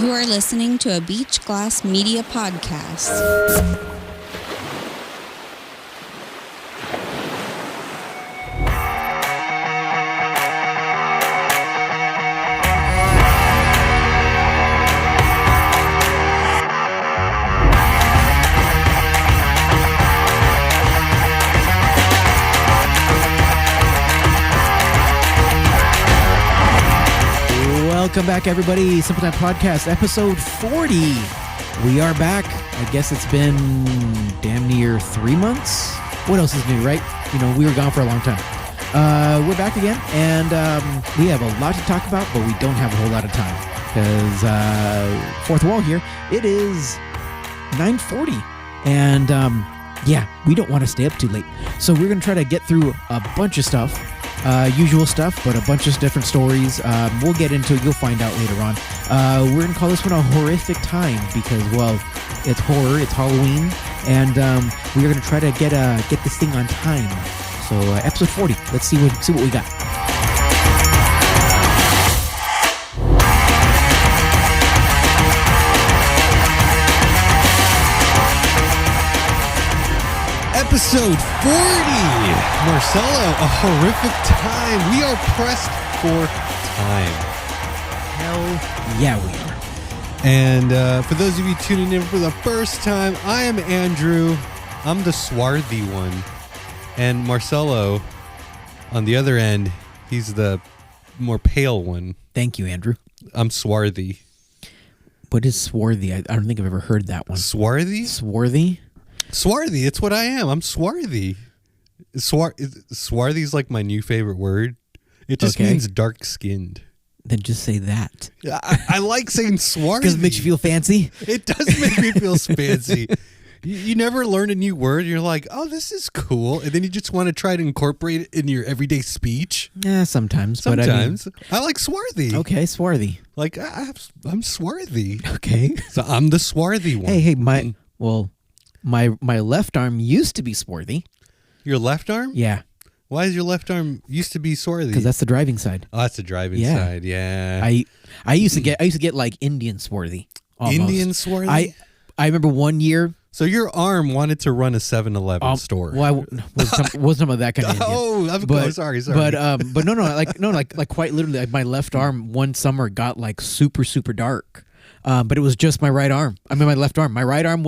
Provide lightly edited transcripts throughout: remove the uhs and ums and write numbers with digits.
You are listening to a BEACHGLASS media podcast. Welcome back, everybody. Simple Time Podcast, episode 40. We are back. I guess it's been damn near 3 months. What else is new, right? You know, we were gone for a long time. We're back again, and we have a lot to talk about, but we don't have a whole lot of time because fourth wall here. It is 9:40, and yeah, we don't want to stay up too late. So we're going to try to get through a bunch of stuff. Usual stuff, but a bunch of different stories. We'll get into it. You'll find out later on. We're going to call this one a horrific time because, well, it's horror, it's Halloween, and we're going to try to get this thing on time. So episode 40. Let's see what we got. Episode 40, Marcelo, a horrific time. We are pressed for time. Hell yeah, we are. And for those of you tuning in for the first time, I am Andrew. I'm the swarthy one. And Marcelo, on the other end, he's the more pale one. Thank you, Andrew. I'm swarthy. What is swarthy? I don't think I've ever heard that one. Swarthy? Swarthy? Swarthy, it's what I am. I'm swarthy. Swarthy is like my new favorite word. It just means dark-skinned. Then just say that. I like saying swarthy. Because it makes you feel fancy? It does make me feel fancy. You never learn a new word. You're like, oh, this is cool. And then you just want to try to incorporate it in your everyday speech. Yeah, sometimes. Sometimes. But I like swarthy. Okay, swarthy. Like, I'm swarthy. Okay. So I'm the swarthy one. Hey, my left arm used to be swarthy. Your left arm? Yeah. Why is your left arm used to be swarthy? Because that's the driving side. Oh, that's the driving side. Yeah. I used to get like Indian swarthy. Almost. Indian swarthy? I remember one year. So your arm wanted to run a 7-Eleven store. Well, I wasn't about that kind of Indian. Oh, sorry. But no, like quite literally, like my left arm one summer got like super dark. But it was just my right arm. I mean, my left arm. My right arm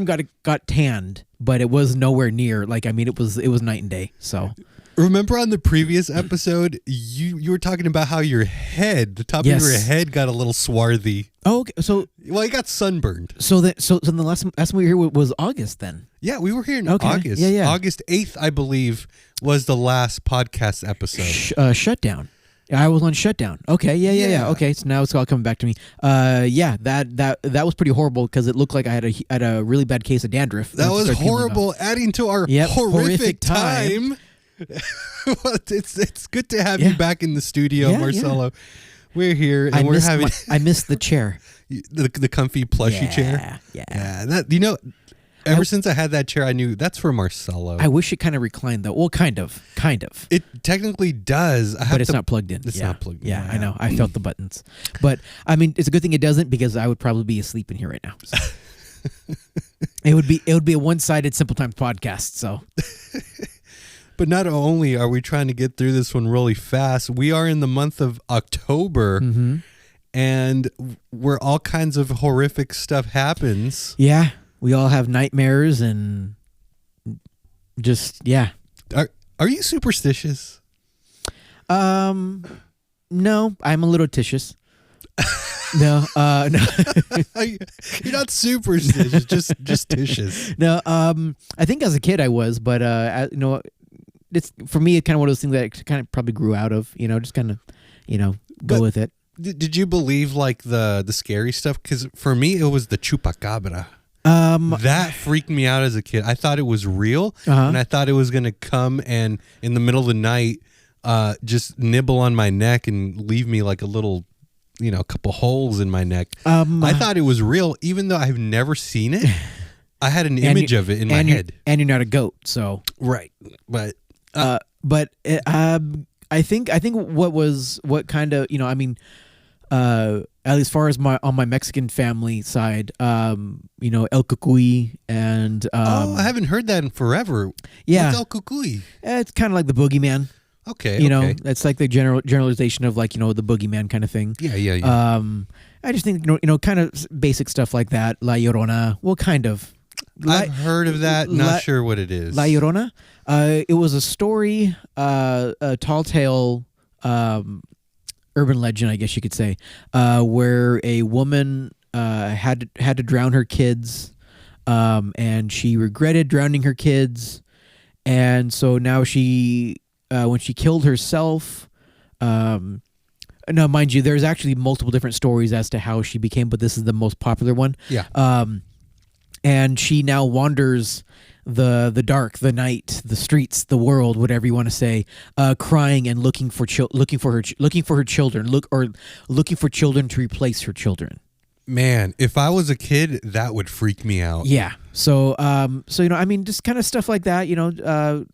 got tanned, but it was nowhere near. Like, I mean, it was night and day. So, remember on the previous episode, you were talking about how your head, the top of your head, got a little swarthy. Oh, okay. So, well, it got sunburned. So the last time we were here was August then. Yeah, we were here in August. Yeah. August 8th, I believe, was the last podcast episode. Shutdown. I was on shutdown. Okay, yeah. Okay, so now it's all coming back to me. Yeah, that was pretty horrible because it looked like I had a really bad case of dandruff. That was horrible, adding to our horrific time. Well, it's good to have you back in the studio, Marcelo. Yeah. We're here and I missed the chair, the comfy plushy chair. Yeah. Ever since I had that chair, I knew that's for Marcelo. I wish it kind of reclined, though. Well, kind of. It technically does. But it's not plugged in. It's not plugged in. Yeah, I know. I felt the buttons. But, I mean, it's a good thing it doesn't because I would probably be asleep in here right now. So. It would be a one-sided Simple Time podcast, so. But not only are we trying to get through this one really fast, we are in the month of October, and where all kinds of horrific stuff happens. Yeah. We all have nightmares and just, yeah. Are you superstitious? No, I'm a little titious. No. You're not superstitious, just titious. No, I think as a kid I was, but it's for me. It's kind of one of those things that I kind of probably grew out of. Just kind of, go with it. Did you believe like the scary stuff? Because for me, it was the chupacabra. That freaked me out as a kid. I thought it was real, and I thought it was going to come and in the middle of the night just nibble on my neck and leave me like a little, a couple holes in my neck. I thought it was real, even though I've never seen it. I had an image of it in my head. And you're not a goat, so. Right. But I think what kind of, at least as far as on my Mexican family side, you know, El Cucuy and I haven't heard that in forever. Yeah. What's El Cucuy? It's kind of like the boogeyman. Okay. You know, it's like the generalization of like, you know, the boogeyman kind of thing. Yeah. I just think, you know, kind of basic stuff like that. La Llorona. Well, kind of. I've heard of that. Not sure what it is. La Llorona. It was a story, a tall tale, urban legend, I guess you could say, where a woman had to drown her kids, and she regretted drowning her kids, and so now she, when she killed herself, now mind you, there's actually multiple different stories as to how she became, but this is the most popular one. Yeah. And she now wanders the dark, the night, the streets, the world, whatever you want to say, crying and looking for her children, looking for children to replace her children. Man, if I was a kid, that would freak me out. Yeah. So you know, I mean, just kind of stuff like that. You know,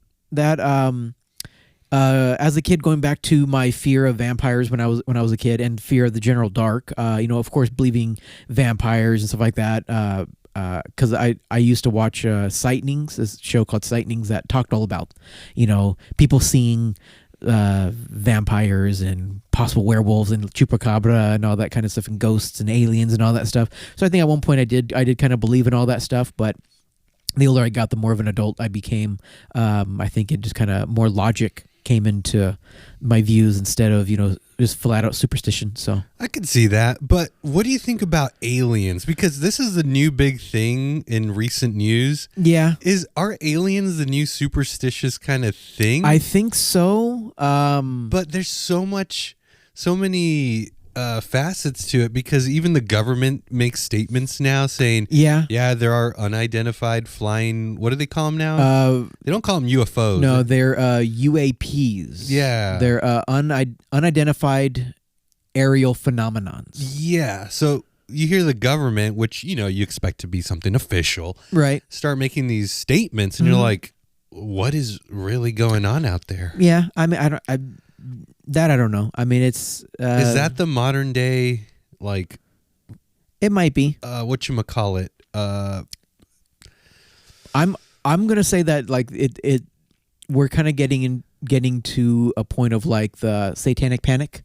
as a kid, going back to my fear of vampires when I was a kid, and fear of the general dark. You know, of course, believing vampires and stuff like that. Because I used to watch Sightings, this show called Sightings that talked all about, you know, people seeing vampires and possible werewolves and chupacabra and all that kind of stuff, and ghosts and aliens and all that stuff. So I think at one point I did kind of believe in all that stuff, but the older I got, the more of an adult I became. I think it just kind of more logic came into my views instead of, you know, just flat out superstition. So I could see that, but what do you think about aliens? Because this is the new big thing in recent news. Yeah. Are aliens the new superstitious kind of thing? I think so. But there's so many facets to it, because even the government makes statements now saying, yeah, there are unidentified flying, what do they call them now? They don't call them UFOs. No, they're UAPs. Yeah. They're unidentified aerial phenomenons. Yeah. So you hear the government, which, you know, you expect to be something official, right, start making these statements, and you're like, what is really going on out there? Yeah. I mean, I don't know. I mean, it's is that the modern day, like, it might be whatchamacallit? I'm gonna say that, like, it we're kind of getting to a point of like the satanic panic.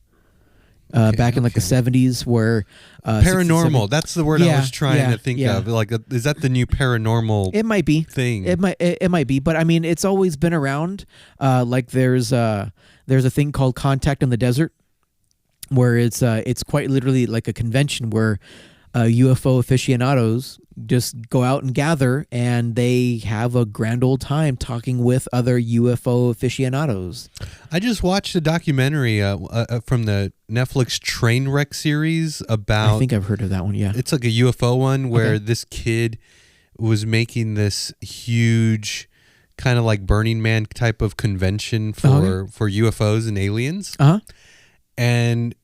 Back in like the 70s, where paranormal, that's the word I was trying to think of. Like, is that the new paranormal? It might be thing. It might be, but I mean, it's always been around. Like there's a thing called Contact in the Desert, where it's quite literally like a convention where UFO aficionados just go out and gather, and they have a grand old time talking with other UFO aficionados. I just watched a documentary from the Netflix Trainwreck series about... I think I've heard of that one, yeah. It's like a UFO one where this kid was making this huge kind of like Burning Man type of convention for UFOs and aliens. And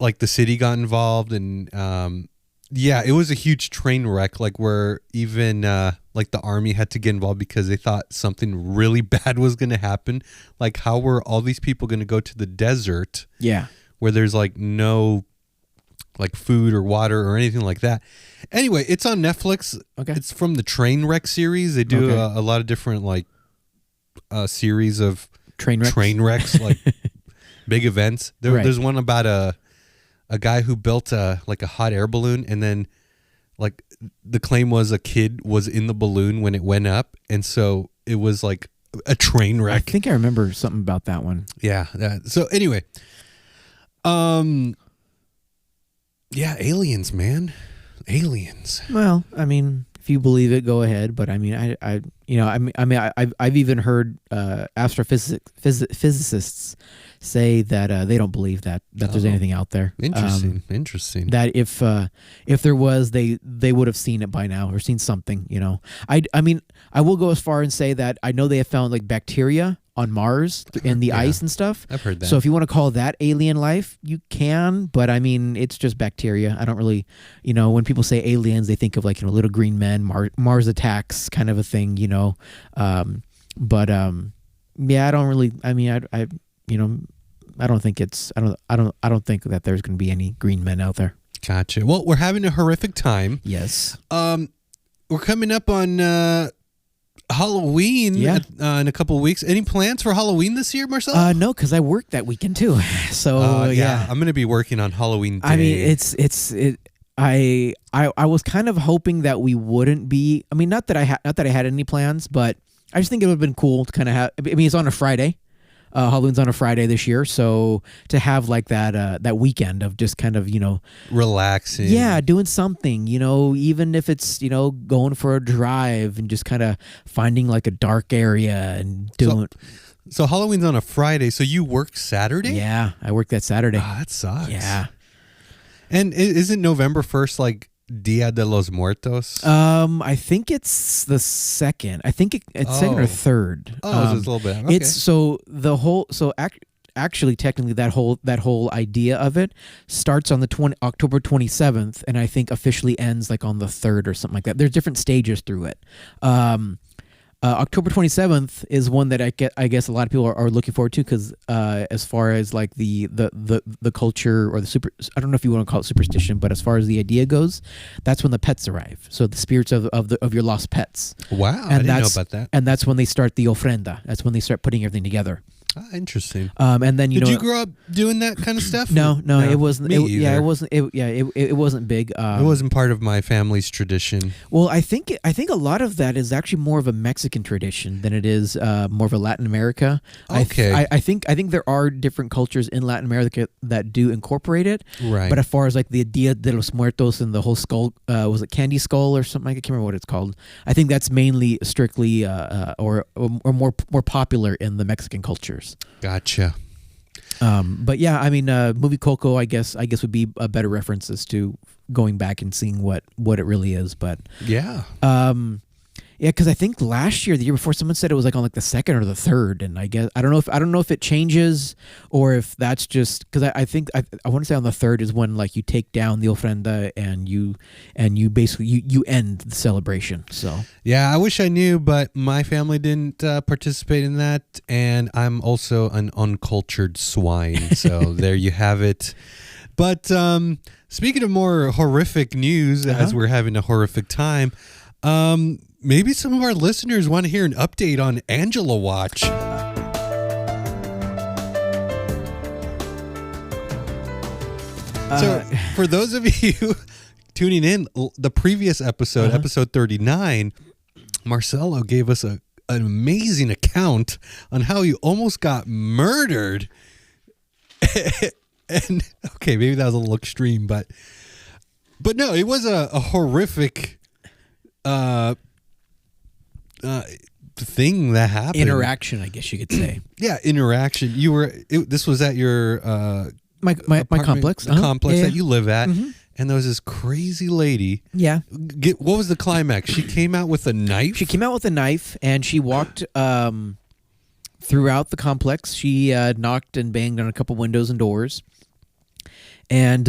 like the city got involved, and yeah, it was a huge train wreck, like where even like the army had to get involved because they thought something really bad was going to happen. Like, how were all these people going to go to the desert? Yeah. Where there's like no like food or water or anything like that. Anyway, it's on Netflix. Okay. It's from the Trainwreck series. They do a lot of different like series of train wrecks, like big events. There's one about a guy who built like a hot air balloon, and then like the claim was a kid was in the balloon when it went up, and so it was like a train wreck. I think I remember something about that one. Yeah. So anyway, yeah, aliens, man, aliens. Well, I mean, if you believe it, go ahead. But I mean, I've even heard astrophysicists say that they don't believe that there's anything out there. Interesting. That if there was, they would have seen it by now, or seen something. You know, I mean, I will go as far and say that I know they have found like bacteria on Mars in the ice and stuff. I've heard that. So if you want to call that alien life, you can. But I mean, it's just bacteria. I don't really, you know, when people say aliens, they think of like, you know, little green men, Mars attacks kind of a thing, you know. Yeah, I don't really. I mean, I you know, I don't think that there's going to be any green men out there. Gotcha. Well, we're having a horrific time. Yes. We're coming up on Halloween in a couple of weeks. Any plans for Halloween this year, Marcelo? No, because I work that weekend too. So yeah, I'm going to be working on Halloween day. I mean, I was kind of hoping that we wouldn't be. I mean, not that I had any plans, but I just think it would have been cool to kind of have. I mean, it's on a Friday. Halloween's on a Friday this year, so to have like that weekend of just kind of, relaxing. Yeah, doing something, even if it's, going for a drive and just kind of finding like a dark area and doing. So Halloween's on a Friday, so you work Saturday? Yeah, I work that Saturday. Oh, that sucks. Yeah. And isn't November 1st like Dia de los Muertos? I think it's the second. I think it's second or third. Oh, it's a little bit. Okay. It's so the whole actually technically that whole idea of it starts on the October 27th, and I think officially ends like on the 3rd or something like that. There's different stages through it. October 27th is one that I guess a lot of people are looking forward to because as far as like the culture or I don't know if you want to call it superstition, but as far as the idea goes, that's when the pets arrive. So the spirits of your lost pets. Wow, I didn't know about that. And that's when they start the ofrenda. That's when they start putting everything together. Ah, interesting. And then did you grow up doing that kind of stuff? No, it wasn't. Me either. It wasn't big. It wasn't part of my family's tradition. Well, I think a lot of that is actually more of a Mexican tradition than it is more of a Latin America. Okay. I think there are different cultures in Latin America that do incorporate it. Right. But as far as like the Dia de los Muertos and the whole skull, was it Candy Skull or something? I can't remember what it's called. I think that's mainly strictly or more popular in the Mexican cultures. Gotcha. But yeah, I mean, movie Coco, I guess would be a better reference as to going back and seeing what it really is. But yeah, because I think last year, the year before, someone said it was like on like the 2nd or the 3rd, and I don't know if it changes or if that's just because I think I want to say on the 3rd is when like you take down the ofrenda and you basically you end the celebration. So yeah, I wish I knew, but my family didn't participate in that, and I'm also an uncultured swine. So there you have it. But speaking of more horrific news, as we're having a horrific time, maybe some of our listeners want to hear an update on Angela Watch. So for those of you tuning in, the previous episode, episode 39, Marcelo gave us an amazing account on how he almost got murdered. And okay, maybe that was a little extreme, but no, it was a horrific thing that happened. Interaction, I guess you could say. Yeah, interaction. This was at your my complex, complex that you live at, and there was this crazy lady. Yeah. What was the climax? She came out with a knife. She came out with a knife, and she walked throughout the complex. She knocked and banged on a couple windows and doors, and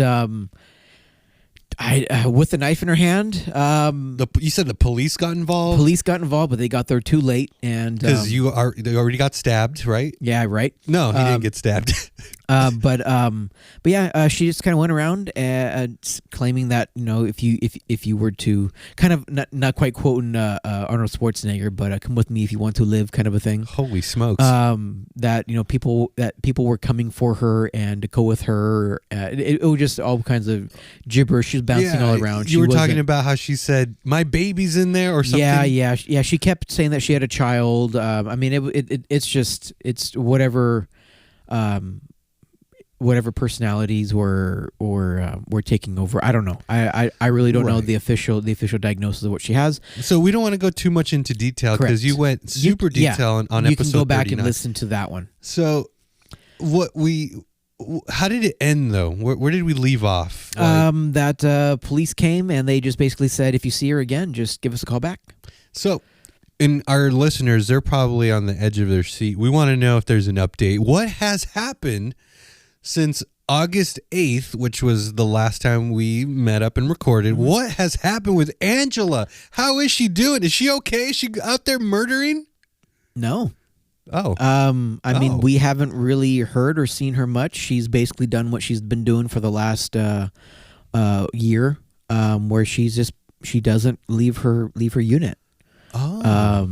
with the knife in her hand. You said the police got involved? Police got involved, but they got there too late. And because they already got stabbed, right? Yeah, right. No, he didn't get stabbed. But yeah, she just kind of went around claiming that if you were to kind of not quite quoting Arnold Schwarzenegger, but come with me if you want to live, kind of a thing. Holy smokes! That people were coming for her and to go with her. It was just all kinds of gibberish. She was bouncing all around. You were talking about how she said, "My baby's in there" or something. Yeah. She kept saying that she had a child. I mean, it's whatever. Whatever personalities were taking over. I don't know. I really don't know the official diagnosis of what she has. So we don't want to go too much into detail because you went super detail on episode 39. You can go back and listen to that one. So how did it end though? Where did we leave off? That police came and they just basically said, if you see her again, just give us a call back. So, and our listeners, they're probably on the edge of their seat. We want to know if there's an update. What has happened since August 8th, which was the last time we met up and recorded? What has happened with Angela? How is she doing? Is she okay? Is she out there murdering? No. Oh. I mean, we haven't really heard or seen her much. She's basically done what she's been doing for the last year, where she doesn't leave her unit. Oh.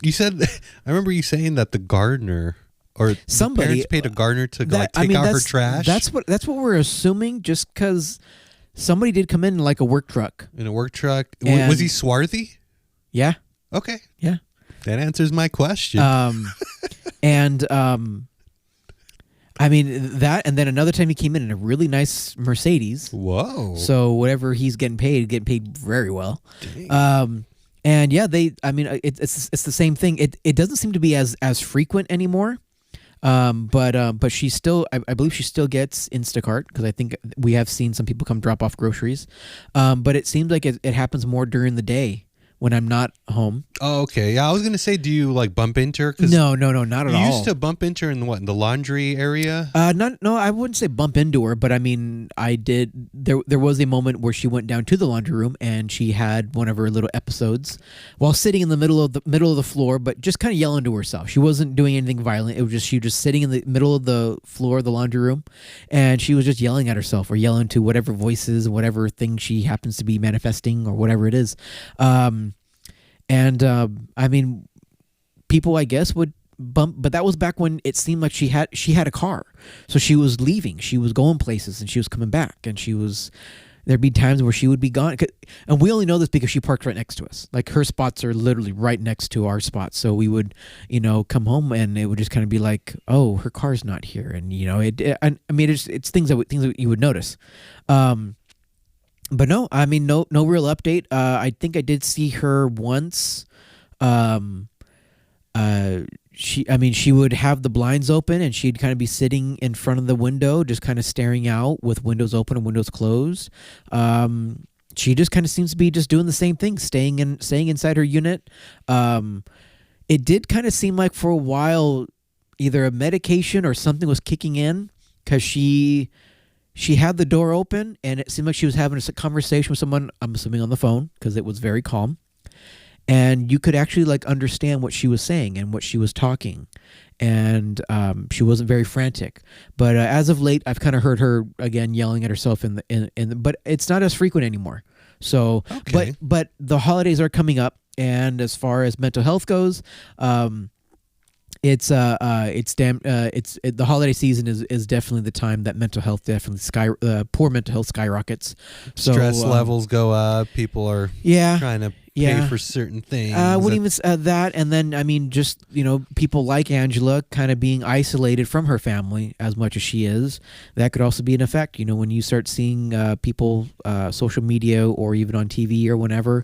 You said I remember you saying that the gardener or somebody the parents paid a gardener to take out her trash. That's what we're assuming, just because somebody did come in like a work truck. In a work truck. Was he swarthy? Yeah. Okay. Yeah. That answers my question. And I mean that, and then another time he came in a really nice Mercedes. Whoa! So whatever he's getting paid very well. Dang. And yeah, it's the same thing. It doesn't seem to be as frequent anymore. But she still, I believe she still gets Instacart, because I think we have seen some people come drop off groceries. But it seems like it happens more during the day when I'm not home. Oh, okay. Yeah, I was gonna say, do you like bump into her? No, not at all. You used to bump into her in the laundry area? No, I wouldn't say bump into her, but I mean, I did. There was a moment where she went down to the laundry room and she had one of her little episodes while sitting in the middle of the floor, but just kind of yelling to herself. She wasn't doing anything violent. It was just she was just sitting in the middle of the floor of the laundry room, and she was just yelling at herself or yelling to whatever voices, whatever thing she happens to be manifesting or whatever it is. I mean, people, I guess, would bump, but that was back when it seemed like she had a car, so she was leaving, she was going places, and she was coming back, and there'd be times where she would be gone, and we only know this because she parked right next to us. Like, her spots are literally right next to our spots, so we would, come home, and it would just kind of be like, oh, her car's not here, and I mean, it's things that you would notice. But no, I mean, no real update. I think I did see her once. She would have the blinds open, and she'd kind of be sitting in front of the window, just kind of staring out with windows open and windows closed. She just kind of seems to be just doing the same thing, staying inside her unit. It did kind of seem like for a while either a medication or something was kicking in, because she had the door open, and it seemed like she was having a conversation with someone, I'm assuming on the phone, because it was very calm. And you could actually like understand what she was saying and what she was talking. And she wasn't very frantic. But as of late, I've kind of heard her again yelling at herself but it's not as frequent anymore. So, okay. But the holidays are coming up, and as far as mental health goes, the holiday season is definitely the time that mental health poor mental health skyrockets. So, stress levels go up. People are trying to pay for certain things. That, and then I mean, just people like Angela kind of being isolated from her family as much as she is. That could also be an effect. When you start seeing people, social media or even on TV or whenever,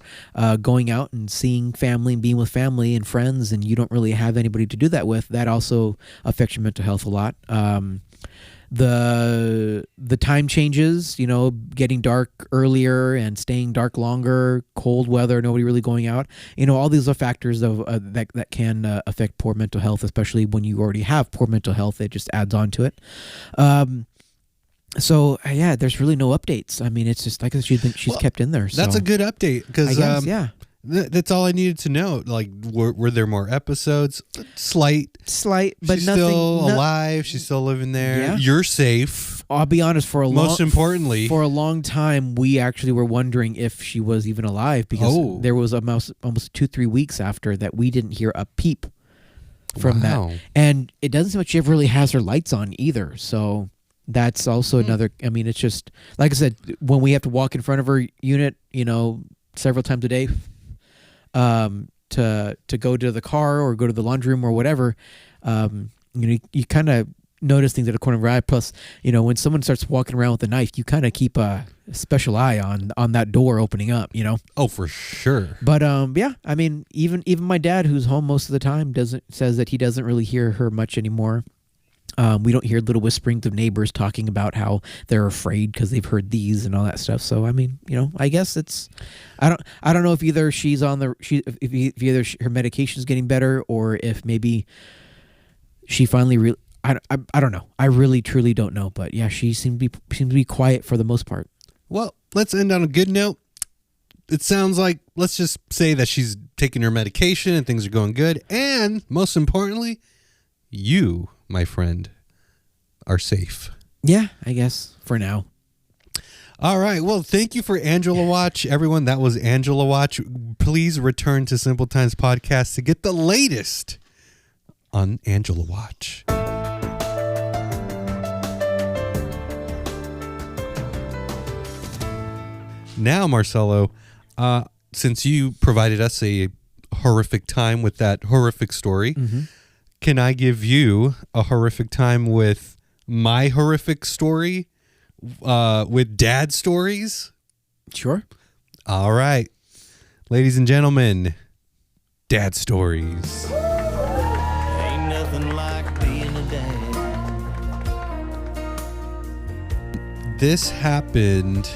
going out and seeing family and being with family and friends, and you don't really have anybody to do that with. That also affects your mental health a lot. The time changes, getting dark earlier and staying dark longer, cold weather, nobody really going out. All these are factors that can affect poor mental health, especially when you already have poor mental health. It just adds on to it. So yeah, there's really no updates. I mean, it's just like she's kept in there. So. That's a good update, because that's all I needed to know. Like, were there more episodes? Slight, but she's nothing. She's still alive. She's still living there. Yeah. You're safe. I'll be honest. Most importantly, for a long time, we actually were wondering if she was even alive, because there was almost 2-3 weeks after that we didn't hear a peep from that, and it doesn't seem like she ever really has her lights on either. So that's also another. I mean, it's just like I said, when we have to walk in front of her unit, several times a day. To go to the car or go to the laundry room or whatever, you kind of notice things at a corner of your eye. Plus, when someone starts walking around with a knife, you kind of keep a special eye on that door opening up. Oh, for sure. But yeah, I mean, even my dad, who's home most of the time, says that he doesn't really hear her much anymore. We don't hear little whisperings of neighbors talking about how they're afraid because they've heard these and all that stuff. So I mean, I guess it's, I don't know if either if either her medication is getting better, or if maybe she finally I don't know. I really truly don't know. But yeah, she seems to be quiet for the most part. Well, let's end on a good note. It sounds like, let's just say that she's taking her medication and things are going good, and most importantly, you, my friend, are safe. Yeah, I guess for now. All right. Well, thank you for Angela Watch, everyone. That was Angela Watch. Please return to Simple Times Podcast to get the latest on Angela Watch. Now, Marcelo, since you provided us a horrific time with that horrific story, can I give you a horrific time with my horrific story? With dad stories? Sure. All right. Ladies and gentlemen, dad stories. Ain't nothing like being a dad. This happened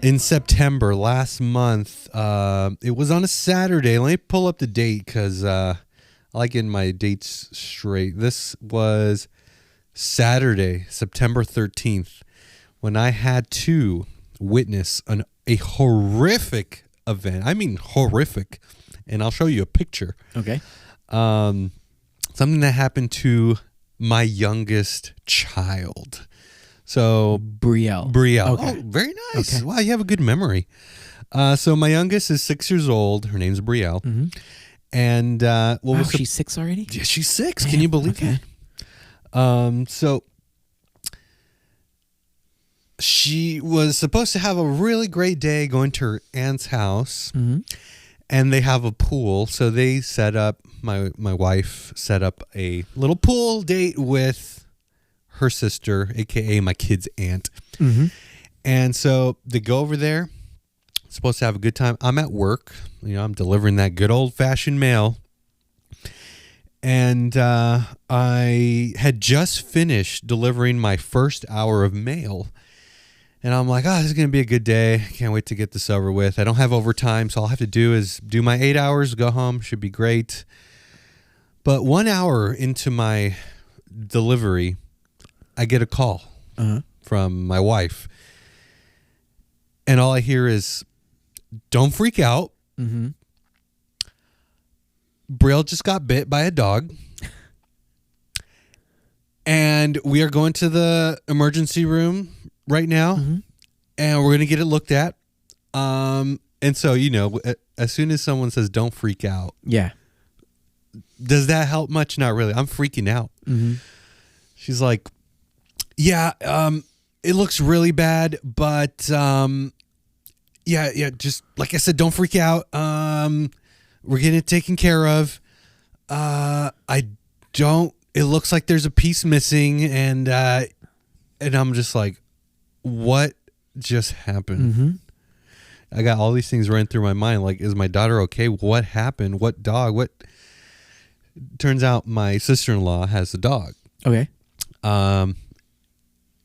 in September last month. It was on a Saturday. Let me pull up the date because I like getting my dates straight. This was Saturday, September 13th, when I had to witness a horrific event. I mean horrific. And I'll show you a picture. Okay. Something that happened to my youngest child. So Brielle. Okay. Okay. Oh, very nice. Okay. Wow, you have a good memory. So my youngest is 6 years old. Her name's Brielle. And She's 6 already? Yeah, she's 6. Damn, Can you believe okay. that? So she was supposed to have a really great day going to her aunt's house, and they have a pool. So they set up, my wife set up a little pool date with her sister, aka my kid's aunt. And so they go over there, supposed to have a good time. I'm at work, I'm delivering that good old fashioned mail. And I had just finished delivering my first hour of mail. And I'm like, this is going to be a good day. Can't wait to get this over with. I don't have overtime, so all I have to do is do my 8 hours, go home. Should be great. But 1 hour into my delivery, I get a call from my wife. And all I hear is, don't freak out. Brielle just got bit by a dog. And we are going to the emergency room right now. And we're going to get it looked at. And so, as soon as someone says, don't freak out. Yeah. Does that help much? Not really. I'm freaking out. She's like, yeah, it looks really bad. But, yeah, just like I said, don't freak out. We're getting it taken care of. It looks like there's a piece missing, and I'm just like, what just happened? I got all these things running through my mind. Like, is my daughter okay? What happened? What dog? What? Turns out my sister-in-law has a dog. Okay.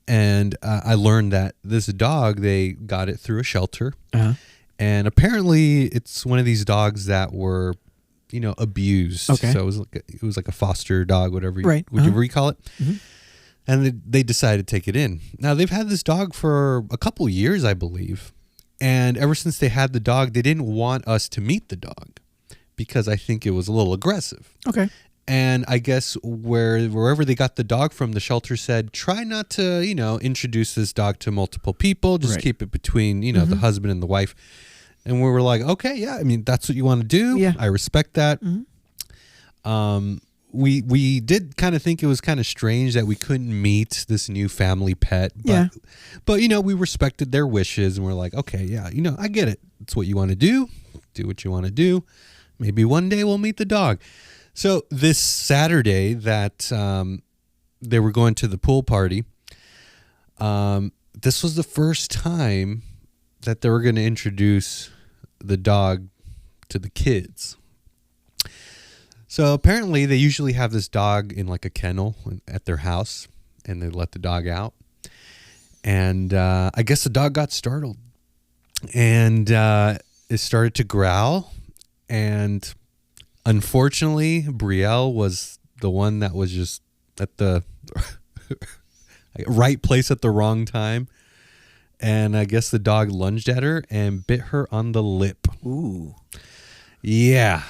And I learned that this dog, they got it through a shelter. And apparently it's one of these dogs that were, abused. Okay. So it was like a foster dog, whatever you call it. And they decided to take it in. Now, they've had this dog for a couple years, I believe. And ever since they had the dog, they didn't want us to meet the dog because I think it was a little aggressive. Okay. And I guess wherever they got the dog from, the shelter said, try not to, introduce this dog to multiple people. Just keep it between, the husband and the wife. And we were like, okay, yeah, I mean, that's what you want to do. Yeah. I respect that. We did kind of think it was kind of strange that we couldn't meet this new family pet. But we respected their wishes and we're like, okay, yeah, I get it. It's what you want to do. Do what you want to do. Maybe one day we'll meet the dog. So this Saturday that they were going to the pool party, this was the first time that they were going to introduce the dog to the kids. So apparently they usually have this dog in like a kennel at their house and they let the dog out. And I guess the dog got startled and it started to growl. And unfortunately, Brielle was the one that was just at the right place at the wrong time. And I guess the dog lunged at her and bit her on the lip. Ooh. Yeah.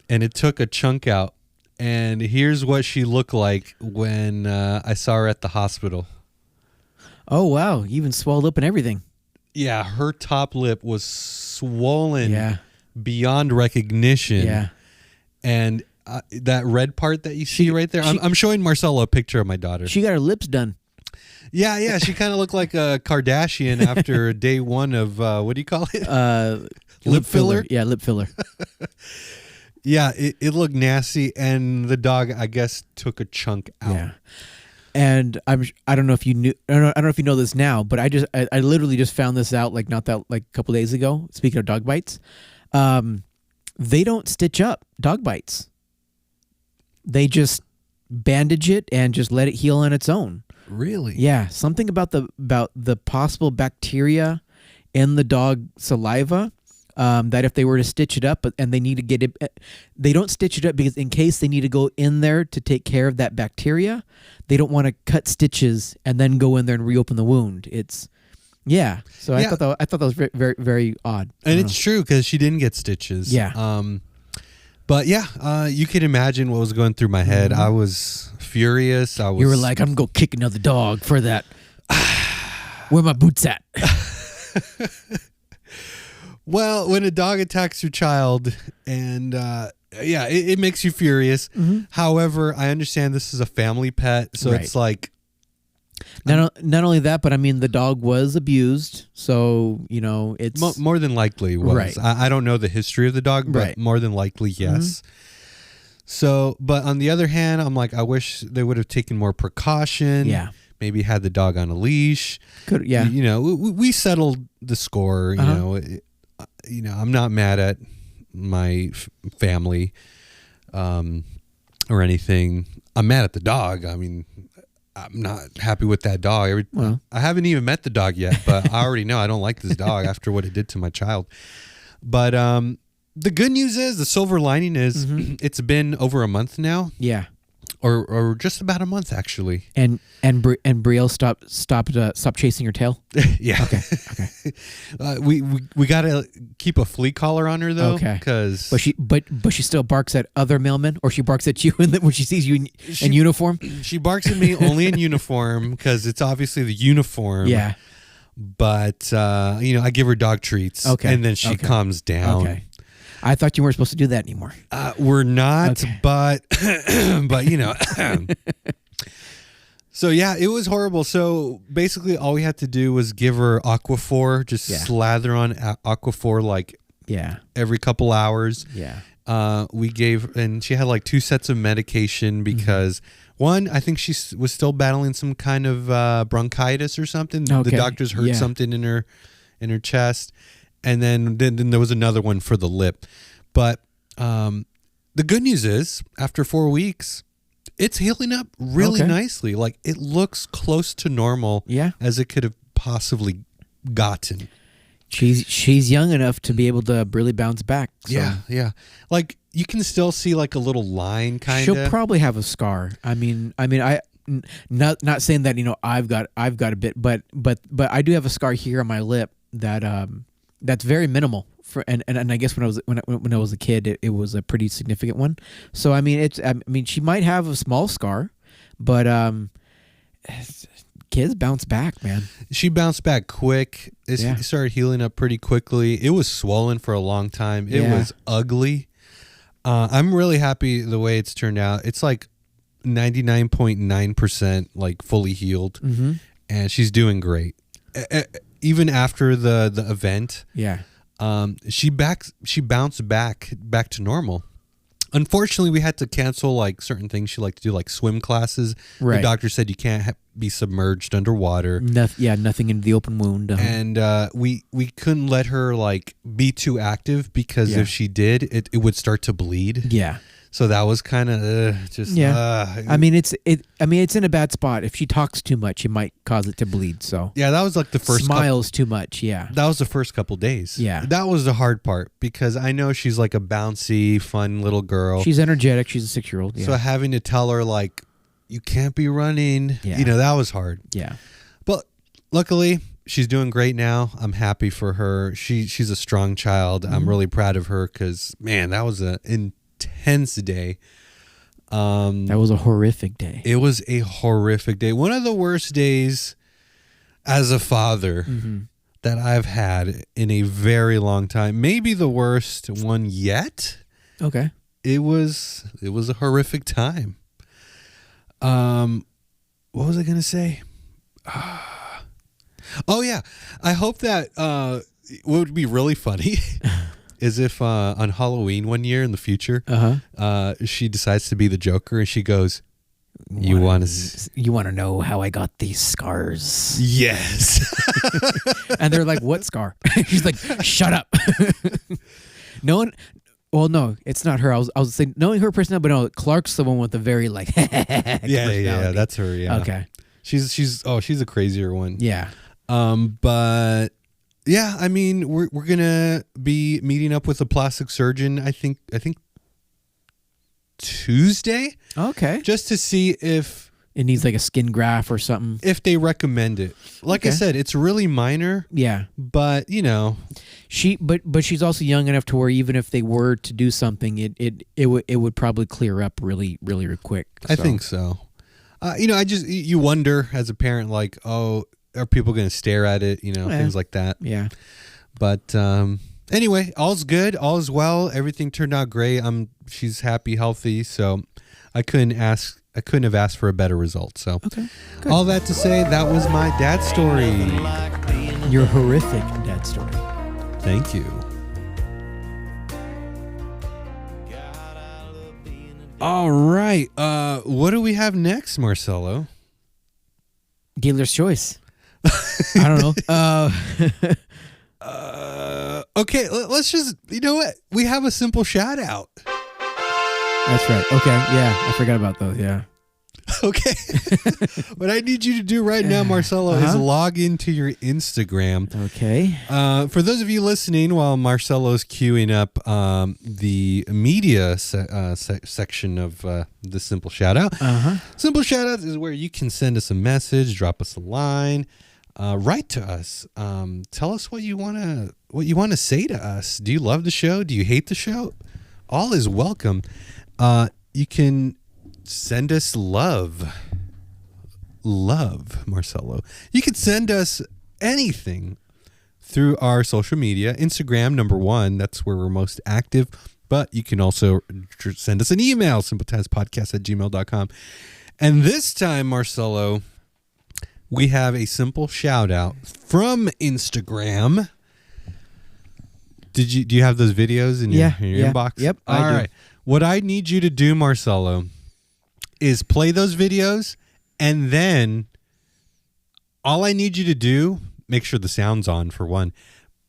And it took a chunk out And here's what she looked like when I saw her at the hospital. Oh, wow. Even swelled up and everything. Yeah, her top lip was swollen beyond recognition. Yeah. And that red part that you see right there, I'm showing Marcelo a picture of my daughter. She got her lips done. Yeah. She kind of looked like a Kardashian after day one of, what do you call it? Lip filler? Yeah, lip filler. Yeah, it looked nasty. And the dog, I guess, took a chunk out. Yeah. And I don't know if you knew. I don't know if you know this now, but I literally just found this out like a couple days ago. Speaking of dog bites, they don't stitch up dog bites. They just bandage it and just let it heal on its own. Really? Yeah, something about the possible bacteria in the dog saliva. That if they were to stitch it up, and they need to get it, they don't stitch it up because in case they need to go in there to take care of that bacteria, they don't want to cut stitches and then go in there and reopen the wound. So I thought that was very, very, very odd. And it's true because she didn't get stitches. Yeah. But yeah, you can imagine what was going through my head. I was furious. You were like, I'm gonna go kick another dog for that. Where my boots at? Well, when a dog attacks your child, and it makes you furious. Mm-hmm. However, I understand this is a family pet, so it's like not only that, but I mean the dog was abused, so it's more than likely was. Right. I don't know the history of the dog, but more than likely yes. Mm-hmm. So, but on the other hand, I'm like, I wish they would have taken more precaution. Yeah. Maybe had the dog on a leash. We settled the score. I'm not mad at my family or anything. I'm mad at the dog. I mean, I'm not happy with that dog. I haven't even met the dog yet, but I already know I don't like this dog after what it did to my child. But the good news is, the silver lining is, it's been over a month now. Yeah. Or just about a month actually. And Brielle stopped chasing her tail. Yeah. Okay. We gotta keep a flea collar on her though. Okay. Because but she still barks at other mailmen, or she barks at you when she sees you in uniform. She barks at me only in uniform because it's obviously the uniform. Yeah. But I give her dog treats. Okay. And then she calms down. Okay. I thought you weren't supposed to do that anymore. We're not, but So yeah, it was horrible. So basically, all we had to do was give her Aquaphor, just slather on Aquaphor like every couple hours. Yeah. We gave, and she had like 2 sets of medication because one, I think she was still battling some kind of bronchitis or something. Okay. The doctors heard something in her chest. And then there was another one for the lip. But the good news is, after 4 weeks, it's healing up really nicely. Like, it looks close to normal as it could have possibly gotten. She's young enough to be able to really bounce back. So. Yeah. Like, you can still see like a little line kind of. She'll probably have a scar. I mean, not saying that, I've got a bit, but I do have a scar here on my lip that that's very minimal and I guess when I was a kid it was a pretty significant one. So I mean she might have a small scar, but kids bounce back, man. She bounced back quick. It started healing up pretty quickly. It was swollen for a long time. It was ugly. I'm really happy the way it's turned out. It's like 99.9% like fully healed, and she's doing great. Even after the event, she bounced back to normal. Unfortunately, we had to cancel like certain things she liked to do, like swim classes. Right. The doctor said you can't be submerged underwater. Nothing into the open wound. And we couldn't let her like be too active because if she did, it would start to bleed. Yeah. So that was kind of just. I mean, it's in a bad spot. If she talks too much, it might cause it to bleed. So that was like the first. Smiles too much. Yeah. That was the first couple days. Yeah. That was the hard part because I know she's like a bouncy, fun little girl. She's energetic. She's a 6-year-old. Yeah. So having to tell her like, you can't be running. Yeah. That was hard. Yeah. But luckily, she's doing great now. I'm happy for her. She's a strong child. I'm really proud of her because man, that was an intense day. That was a horrific day. It was a horrific day. One of the worst days as a father that I've had in a very long time. Maybe the worst one yet. Okay. It was a horrific time. What was I going to say? Oh, yeah. I hope that what would be really funny is if on Halloween one year in the future, she decides to be the Joker and she goes, You want to know how I got these scars? Yes. And they're like, what scar? She's like, shut up. No one. Well, no, it's not her. I was saying, knowing her personality, but no, Clark's the one with the very like. yeah, that's her. Yeah. Okay. She's a crazier one. Yeah. But yeah, I mean, we're gonna be meeting up with a plastic surgeon. I think Tuesday. Okay. Just to see if it needs like a skin graft or something. If they recommend it. Like I said, it's really minor. Yeah. But but she's also young enough to where even if they were to do something, it would probably clear up really, really quick. I think so. You wonder as a parent, like, oh, are people going to stare at it? Things like that. Yeah. But anyway, all's good, all's well. Everything turned out great. She's happy, healthy. So I couldn't have asked for a better result. So all that to say, that was my dad story. Your horrific dad story. Thank you. All right. What do we have next, Marcelo? Dealer's choice. I don't know. Okay, let's just, you know what? We have a simple shout out. That's right. Okay. Yeah. I forgot about those. Yeah. Okay. What I need you to do right now, Marcelo, is log into your Instagram. Okay. For those of you listening, while Marcelo's queuing up the media section of the Simple Shout Out. Simple Shout Out is where you can send us a message, drop us a line, write to us. Tell us what you want to say to us. Do you love the show? Do you hate the show? All is welcome. You can send us love, Marcelo. You can send us anything through our social media. Instagram, #1. That's where we're most active. But you can also send us an email, simpletazpodcast@gmail.com. And this time, Marcelo, we have a simple shout out from Instagram. Do you have those videos in your inbox? Yep. All right. What I need you to do, Marcelo, is play those videos, and then all I need you to do, make sure the sound's on for one,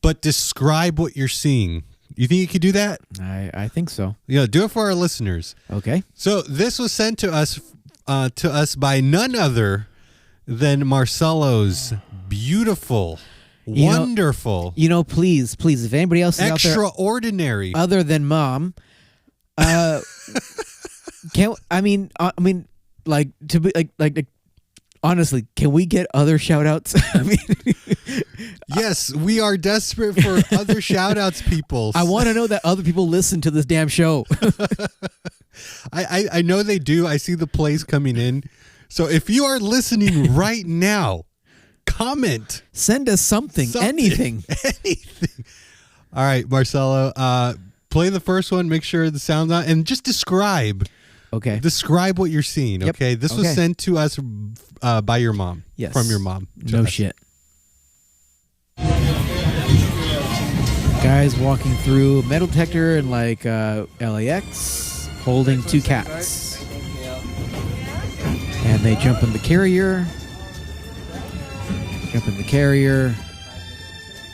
but describe what you're seeing. You think you could do that? I think so. Yeah, do it for our listeners. Okay. So this was sent to us by none other than Marcelo's beautiful, wonderful. Please, if anybody else is extraordinary out there other than mom, honestly, can we get other shout outs? Yes, we are desperate for other shout outs, people. I want to know that other people listen to this damn show. I know they do. I see the plays coming in. So if you are listening right now, comment. Send us something. Anything. All right, Marcelo, play the first one, make sure the sound's on, and just describe. Okay. Describe what you're seeing, okay? Yep. This was sent to us by your mom. Yes. From your mom. No shit. Guys walking through a metal detector in LAX, holding two cats. And they jump in the carrier.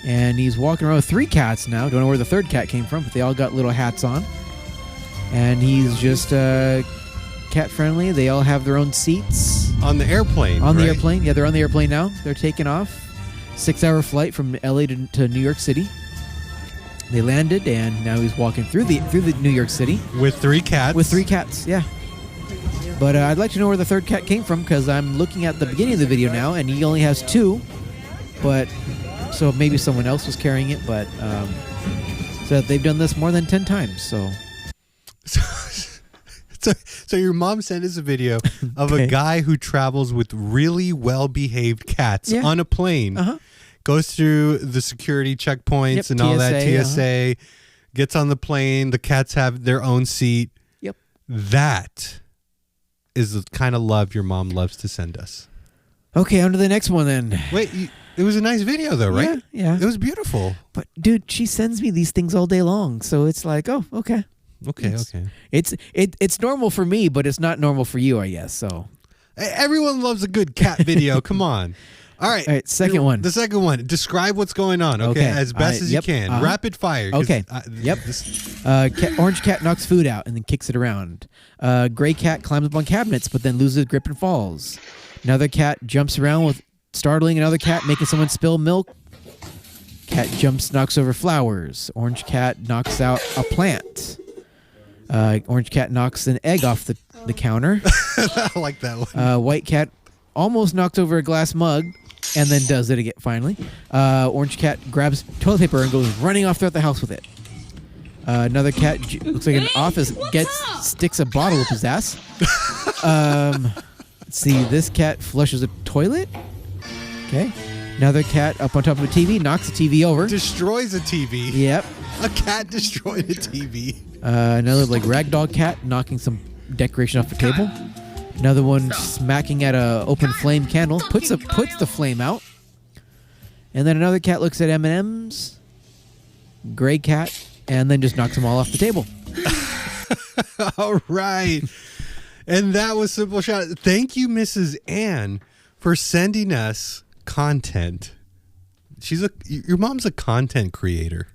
And he's walking around with three cats now. Don't know where the third cat came from, but they all got little hats on. And he's just cat friendly. They all have their own seats. On the airplane, the airplane. Yeah, they're on the airplane now. They're taking off. 6-hour flight from LA to New York City. They landed, and now he's walking through the New York City. With three cats. Yeah. But I'd like to know where the third cat came from, because I'm looking at the beginning of the video now, and he only has two. But so maybe someone else was carrying it, but so they've done this more than 10 times. So So your mom sent us a video of a guy who travels with really well-behaved cats on a plane. Goes through the security checkpoints and all that, TSA, gets on the plane. The cats have their own seat. Yep. That is the kind of love your mom loves to send us. Okay, on to the next one then. Wait, it was a nice video though, right? Yeah. It was beautiful. But dude, she sends me these things all day long, so it's like, oh, okay. Okay. It's normal for me, but it's not normal for you, I guess. So everyone loves a good cat video. Come on. All right. Second one. The second one. Describe what's going on. Okay, as best as you can. Rapid fire. Okay. Orange cat knocks food out and then kicks it around. Gray cat climbs up on cabinets but then loses grip and falls. Another cat jumps around with startling another cat, making someone spill milk. Cat jumps, knocks over flowers. Orange cat knocks out a plant. Orange cat knocks an egg off the counter. I like that one. White cat almost knocks over a glass mug and then does it again finally. Orange cat grabs toilet paper and goes running off throughout the house with it. Another cat looks like an office sticks a bottle up his ass. Let's see, this cat flushes a toilet. Okay. Another cat up on top of a TV knocks the TV over. Destroys a TV. Yep. A cat destroyed a TV. Another like ragdoll cat knocking some decoration off the table. Another one smacking at a open flame candle, puts the flame out. And then another cat looks at M&Ms. Gray cat, and then just knocks them all off the table. All right. And that was Simple Shout. Thank you, Mrs. Ann, for sending us content. Your mom's a content creator.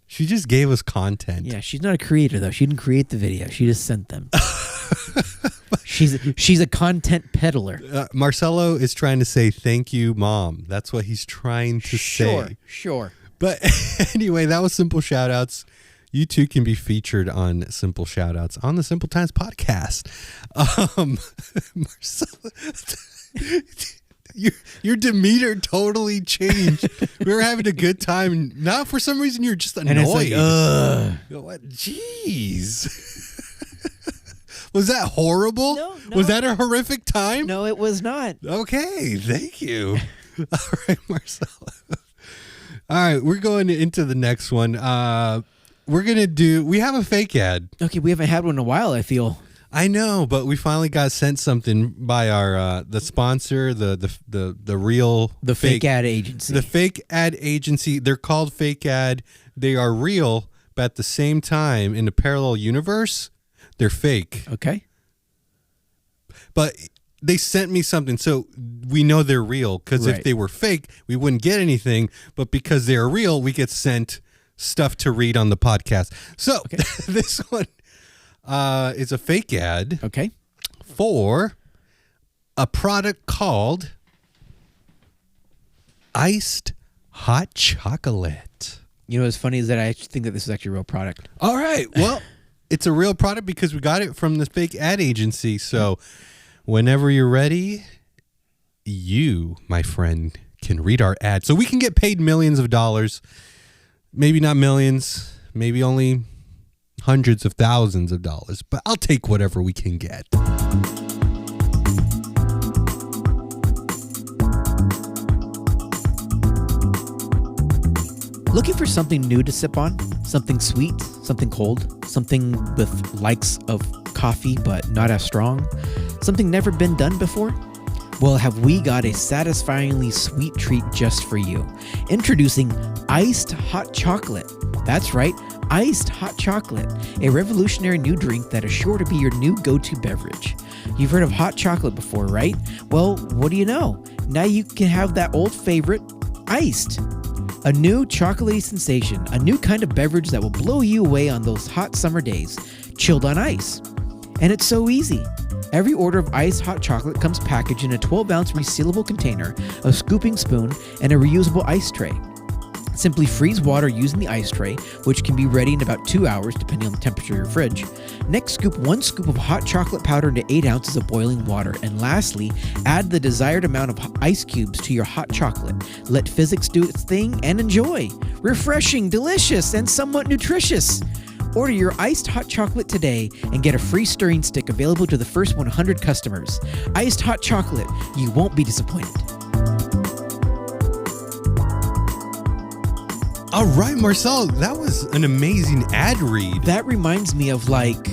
She just gave us content. Yeah, she's not a creator though. She didn't create the video. She just sent them. She's a content peddler. Marcelo is trying to say thank you, Mom. That's what he's trying to say. Sure. But anyway, that was Simple Shoutouts. You too can be featured on Simple Shoutouts on the Simple Times podcast. Marcelo, your demeanor totally changed. We were having a good time. And now for some reason you're just annoyed. And it's like, what? Jeez. Was that horrible? No. Was that a horrific time? No, it was not. Okay, thank you. All right, Marcelo. All right, we're going into the next one. We have a fake ad. Okay, we haven't had one in a while, I feel. I know, but we finally got sent something by our the sponsor, the real FakeAd agency. The FakeAd agency. They're called FakeAd. They are real, but at the same time, in a parallel universe, they're fake. Okay. But they sent me something, so we know they're real. Because if they were fake, we wouldn't get anything. But because they're real, we get sent stuff to read on the podcast. So this one is a fake ad. Okay. For a product called iced hot chocolate. You know what's funny is that I think that this is actually a real product. All right. Well, it's a real product because we got it from the fake ad agency. So whenever you're ready, you, my friend, can read our ad. So we can get paid millions of dollars. Maybe not millions. Maybe only hundreds of thousands of dollars. But I'll take whatever we can get. Looking for something new to sip on? Something sweet, something cold, something with likes of coffee but not as strong? Something never been done before? Well, have we got a satisfyingly sweet treat just for you. Introducing iced hot chocolate. That's right, iced hot chocolate, a revolutionary new drink that is sure to be your new go-to beverage. You've heard of hot chocolate before, right? Well, what do you know? Now you can have that old favorite, iced. A new chocolatey sensation, a new kind of beverage that will blow you away on those hot summer days, chilled on ice. And it's so easy. Every order of iced hot chocolate comes packaged in a 12-ounce resealable container, a scooping spoon, and a reusable ice tray. Simply freeze water using the ice tray, which can be ready in about 2 hours depending on the temperature of your fridge. Next, scoop 1 scoop of hot chocolate powder into 8 ounces of boiling water. And lastly, add the desired amount of ice cubes to your hot chocolate. Let physics do its thing and enjoy. Refreshing, delicious, and somewhat nutritious. Order your iced hot chocolate today and get a free stirring stick available to the first 100 customers. Iced hot chocolate. You won't be disappointed. All right, Marcelo, that was an amazing ad read. That reminds me of like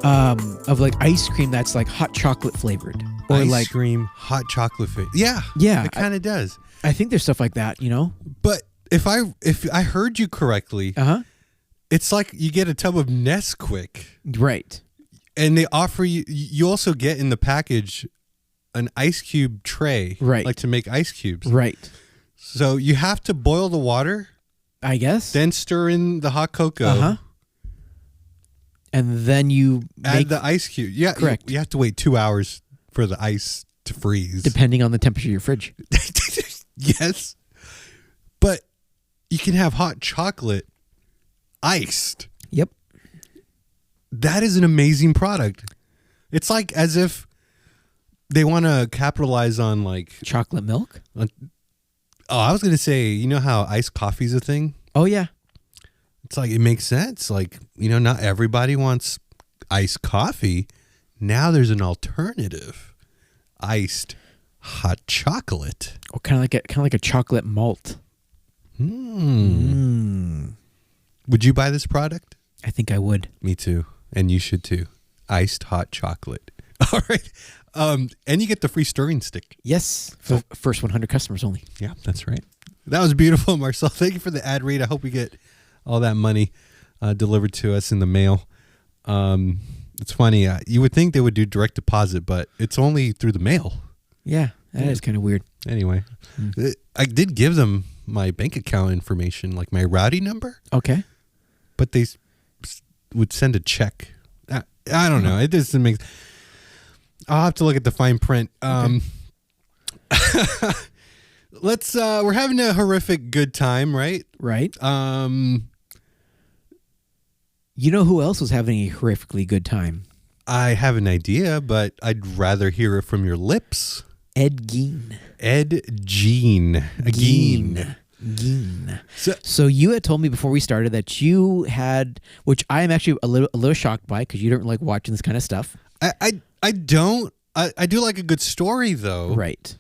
ice cream that's like hot chocolate flavored. Or Ice cream, hot chocolate flavor. Yeah. Yeah. It kind of does. I think there's stuff like that, you know? But if I heard you correctly, it's like you get a tub of Nesquik. Right. And they offer you also get in the package an ice cube tray. Right. Like to make ice cubes. Right. So you have to boil the water. I guess. Then stir in the hot cocoa. And then you add the ice cube. Yeah. Correct. You have to wait 2 hours for the ice to freeze. Depending on the temperature of your fridge. Yes. But you can have hot chocolate iced. Yep. That is an amazing product. It's like as if they want to capitalize on like chocolate milk. I was going to say, you know how iced coffee is a thing? Oh, yeah. It's like, it makes sense. Like, you know, not everybody wants iced coffee. Now there's an alternative. Iced hot chocolate. Oh, kind of like a chocolate malt. Would you buy this product? I think I would. Me too. And you should too. Iced hot chocolate. All right. And you get the free stirring stick. Yes. For first 100 customers only. Yeah, that's right. That was beautiful, Marcel. Thank you for the ad read. I hope we get all that money delivered to us in the mail. It's funny. You would think they would do direct deposit, but it's only through the mail. Yeah, that is kind of weird. Anyway, I did give them my bank account information, like my routing number. Okay. But they would send a check. I don't know. It doesn't make... I'll have to look at the fine print. Okay. We're having a horrific good time, right? Right. You know who else was having a horrifically good time? I have an idea, but I'd rather hear it from your lips. Ed Gein. Ed Gein. Gein. So you had told me before we started that you had, which I am actually a little shocked by because you don't like watching this kind of stuff. I don't. I do like a good story though. Right.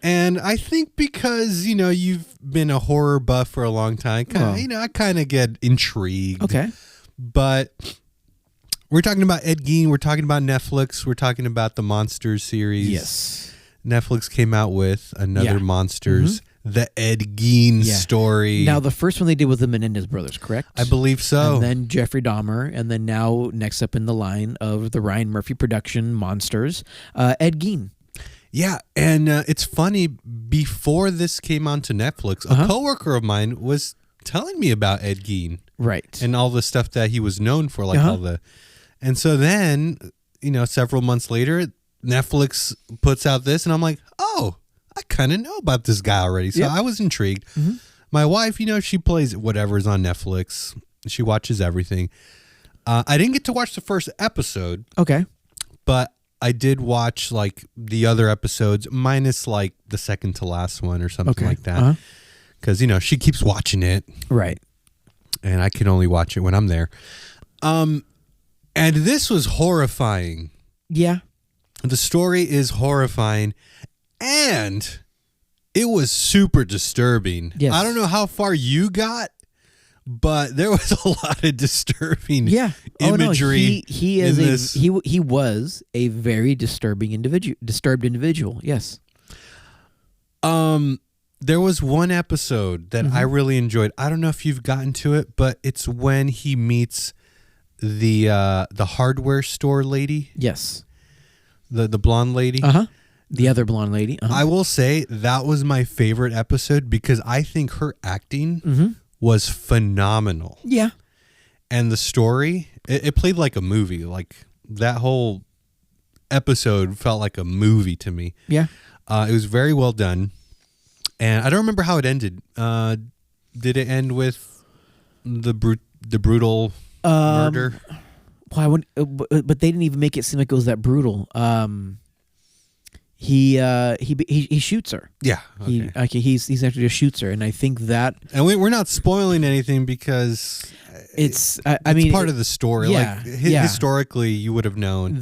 And I think because, you know, you've been a horror buff for a long time, I kind of get intrigued. Okay. But we're talking about Ed Gein. We're talking about Netflix. We're talking about the Monsters series. Yes. Netflix came out with another Monsters, the Ed Gein Story. Now, the first one they did was the Menendez brothers, correct? I believe so. And then Jeffrey Dahmer, and then now next up in the line of the Ryan Murphy production Monsters, Ed Gein. Yeah, and it's funny, before this came onto Netflix, a coworker of mine was telling me about Ed Gein. Right. And all the stuff that he was known for, like and so then, you know, several months later, Netflix puts out this, and I'm like, oh, I kind of know about this guy already. So I was intrigued. My wife, you know, she plays whatever's on Netflix. She watches everything. I didn't get to watch the first episode. Okay. But I did watch like the other episodes, minus like the second to last one or something like that. Because, you know, she keeps watching it. Right. And I can only watch it when I'm there. And this was horrifying. Yeah. The story is horrifying. And it was super disturbing. Yes. I don't know how far you got, but there was a lot of disturbing imagery. He was a very disturbing individual. Yes. There was one episode that I really enjoyed. I don't know if you've gotten to it, but it's when he meets the hardware store lady. Yes. The blonde lady. The other blonde lady. I will say that was my favorite episode because I think her acting was phenomenal. Yeah. And the story, it played like a movie. Like that whole episode felt like a movie to me. Yeah. It was very well done. And I don't remember how it ended. Did it end with the brutal murder? Well, but they didn't even make it seem like it was that brutal. He shoots her. Yeah. Okay. He's actually just shoots her, and I think that. And we're not spoiling anything because it's part of the story. Yeah, Historically, you would have known.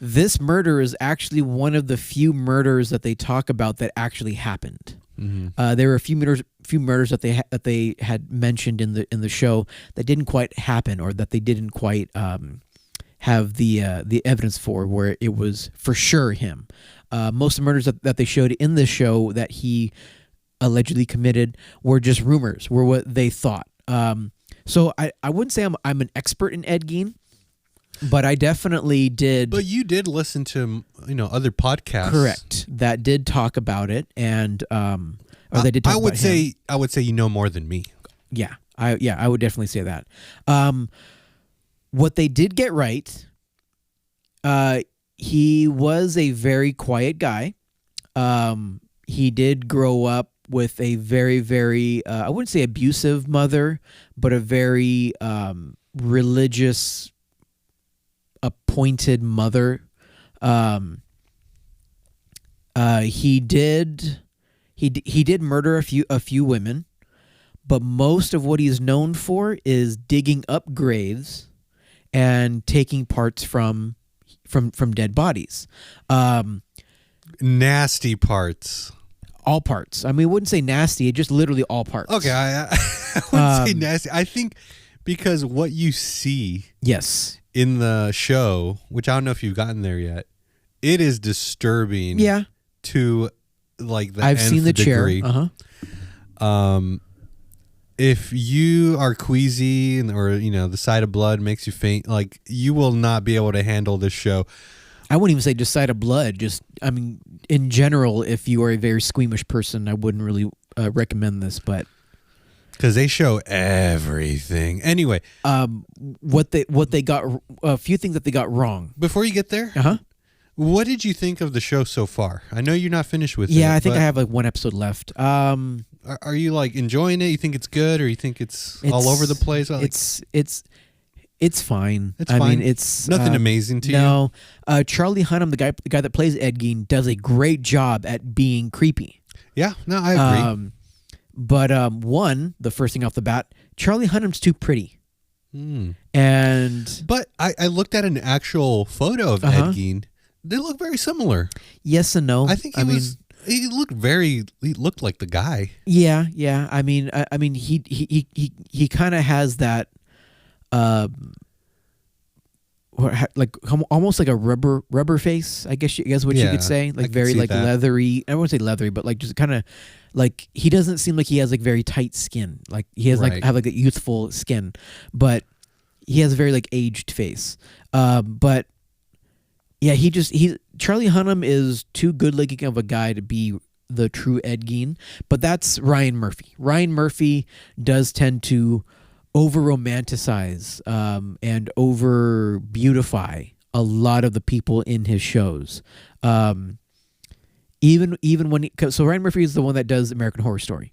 This murder is actually one of the few murders that they talk about that actually happened. Mm-hmm. There were a few murders that they had mentioned in the show that didn't quite happen, or that they didn't quite have the evidence for, where it was for sure him. Most of the murders that they showed in the show that he allegedly committed were just rumors, were what they thought. So I wouldn't say I'm an expert in Ed Gein, but I definitely did. But you did listen to other podcasts, correct? That did talk about it, and or they did talk about him. I would say you know more than me. Yeah, I would definitely say that. What they did get right, he was a very quiet guy. He did grow up with a very, very, I wouldn't say abusive mother, but a very religious, appointed mother. He did murder a few women, but most of what he's known for is digging up graves and taking parts from dead bodies. Nasty parts. All parts. I mean, I wouldn't say nasty, just literally all parts. Okay, I wouldn't say nasty. I think because what you see in the show, which I don't know if you've gotten there yet, it is disturbing. Yeah. To like the I've nth seen the degree. chair. If you are queasy or the sight of blood makes you faint, like you will not be able to handle this show. I wouldn't even say just sight of blood. Just, I mean, in general, if you are a very squeamish person, I wouldn't really recommend this, but because they show everything. Anyway, what they got, a few things that they got wrong. Before you get there, what did you think of the show so far? I know you're not finished with it. Yeah, I think I have like one episode left. Are you like enjoying it? You think it's good, or you think it's all over the place? Like, it's fine. It's fine. I mean, it's nothing amazing to you. No, Charlie Hunnam, the guy that plays Ed Gein, does a great job at being creepy. Yeah, no, I agree. But the first thing off the bat, Charlie Hunnam's too pretty. But I looked at an actual photo of Ed Gein. They look very similar. Yes and no. I think he looked like the guy. Yeah. I mean, he kind of has that, like almost like a rubber face. I guess what you could say, like very like that. Leathery. I wouldn't say leathery, but like just kind of like he doesn't seem like he has like very tight skin. Like he has have like a youthful skin, but he has a very like aged face. But yeah, Charlie Hunnam is too good looking of a guy to be the true Ed Gein, but that's Ryan Murphy. Ryan Murphy does tend to over romanticize and over beautify a lot of the people in his shows. Even when so Ryan Murphy is the one that does American Horror Story.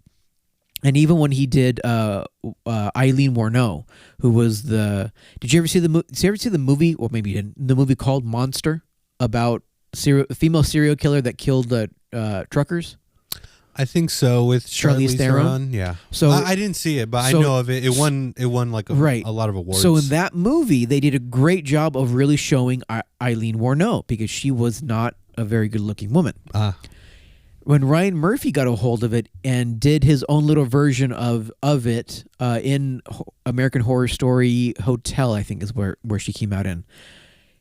And even when he did Eileen Warnow, who was did you ever see the movie, or maybe you didn't, the movie called Monster, about a female serial killer that killed truckers? I think so, with Charlize Theron. Yeah. So I didn't see it, but I know of it. It won like a lot of awards. So in that movie, they did a great job of really showing Eileen Warnow, because she was not a very good looking woman. When Ryan Murphy got a hold of it and did his own little version of it in American Horror Story Hotel, I think is where she came out in.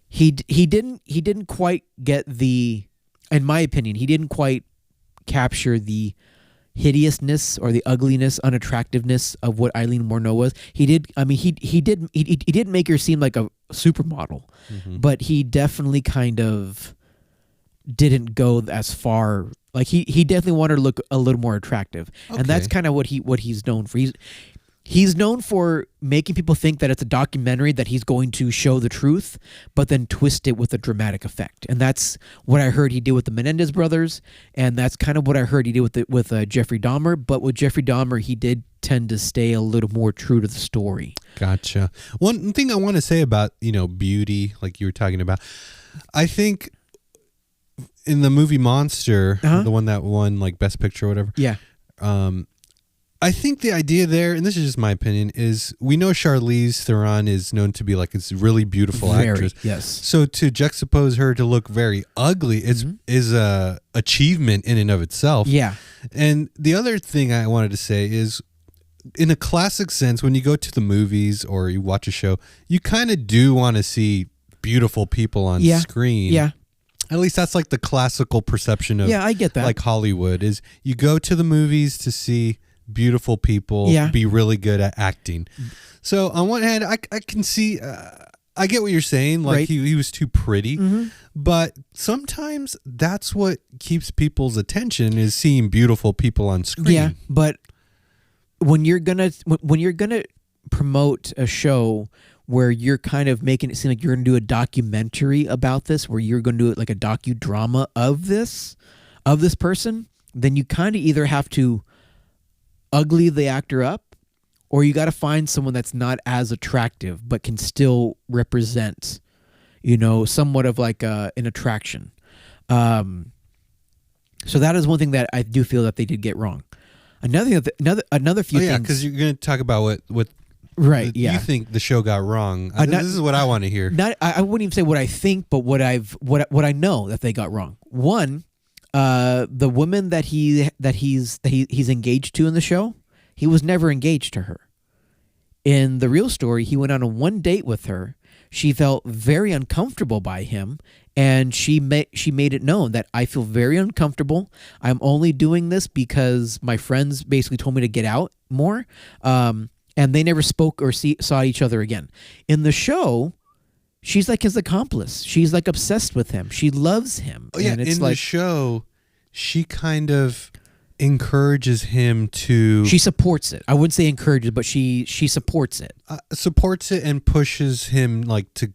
He didn't quite get in my opinion, he didn't quite capture the hideousness or the ugliness, unattractiveness of what Eileen Warnow was. He did make her seem like a supermodel, but he definitely kind of didn't go as far. Like he definitely wanted to look a little more attractive, and that's kind of what he's known for. He's known for making people think that it's a documentary that he's going to show the truth, but then twist it with a dramatic effect. And that's what I heard he did with the Menendez brothers, and that's kind of what I heard he did with Jeffrey Dahmer. But with Jeffrey Dahmer, he did tend to stay a little more true to the story. Gotcha. One thing I want to say about beauty, like you were talking about, I think in the movie Monster, the one that won like Best Picture or whatever, I think the idea there, and this is just my opinion, is we know Charlize Theron is known to be like this really beautiful actress. Yes. So to juxtapose her to look very ugly is a achievement in and of itself. Yeah. And the other thing I wanted to say is, in a classic sense, when you go to the movies or you watch a show, you kind of do want to see beautiful people on screen. Yeah. At least that's like the classical perception of I get that. like Hollywood is you go to the movies to see beautiful people be really good at acting. So on one hand, I can see, I get what you're saying. Like right. he was too pretty, but sometimes that's what keeps people's attention is seeing beautiful people on screen. Yeah, but when you're gonna promote a show where you're kind of making it seem like you're going to do a documentary about this, where you're going to do it like a docudrama of this person, then you kind of either have to ugly the actor up, or you got to find someone that's not as attractive but can still represent, somewhat of like an attraction. So that is one thing that I do feel that they did get wrong. Another few things. Because you're going to talk about what right. you think the show got wrong. This is what I want to hear. I wouldn't even say what I think, but what I know that they got wrong. One, the woman that he's engaged to in the show, he was never engaged to her. In the real story, he went on a one date with her. She felt very uncomfortable by him, and she made it known that I feel very uncomfortable. I'm only doing this because my friends basically told me to get out more. And they never spoke or saw each other again. In the show, she's like his accomplice. She's like obsessed with him. She loves him. Oh, yeah, and it's in the show, she kind of encourages him to... She supports it. I wouldn't say encourages, but she supports it. Supports it and pushes him like to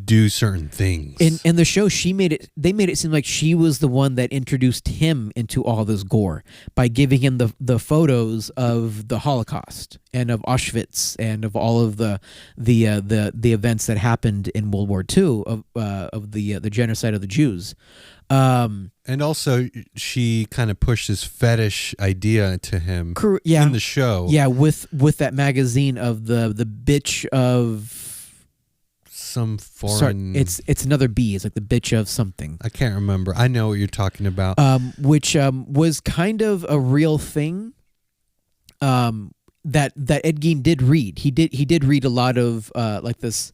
do certain things. In the show, they made it seem like she was the one that introduced him into all this gore by giving him the photos of the Holocaust and of Auschwitz and of all of the events that happened in World War II of the genocide of the Jews. And also, she kind of pushed this fetish idea to him in the show. Yeah, with that magazine of the bitch of... some foreign... Sorry, it's another B. It's like the bitch of something. I can't remember. I know what you're talking about. Which was kind of a real thing. That Ed Gein did read. He did read a lot of like this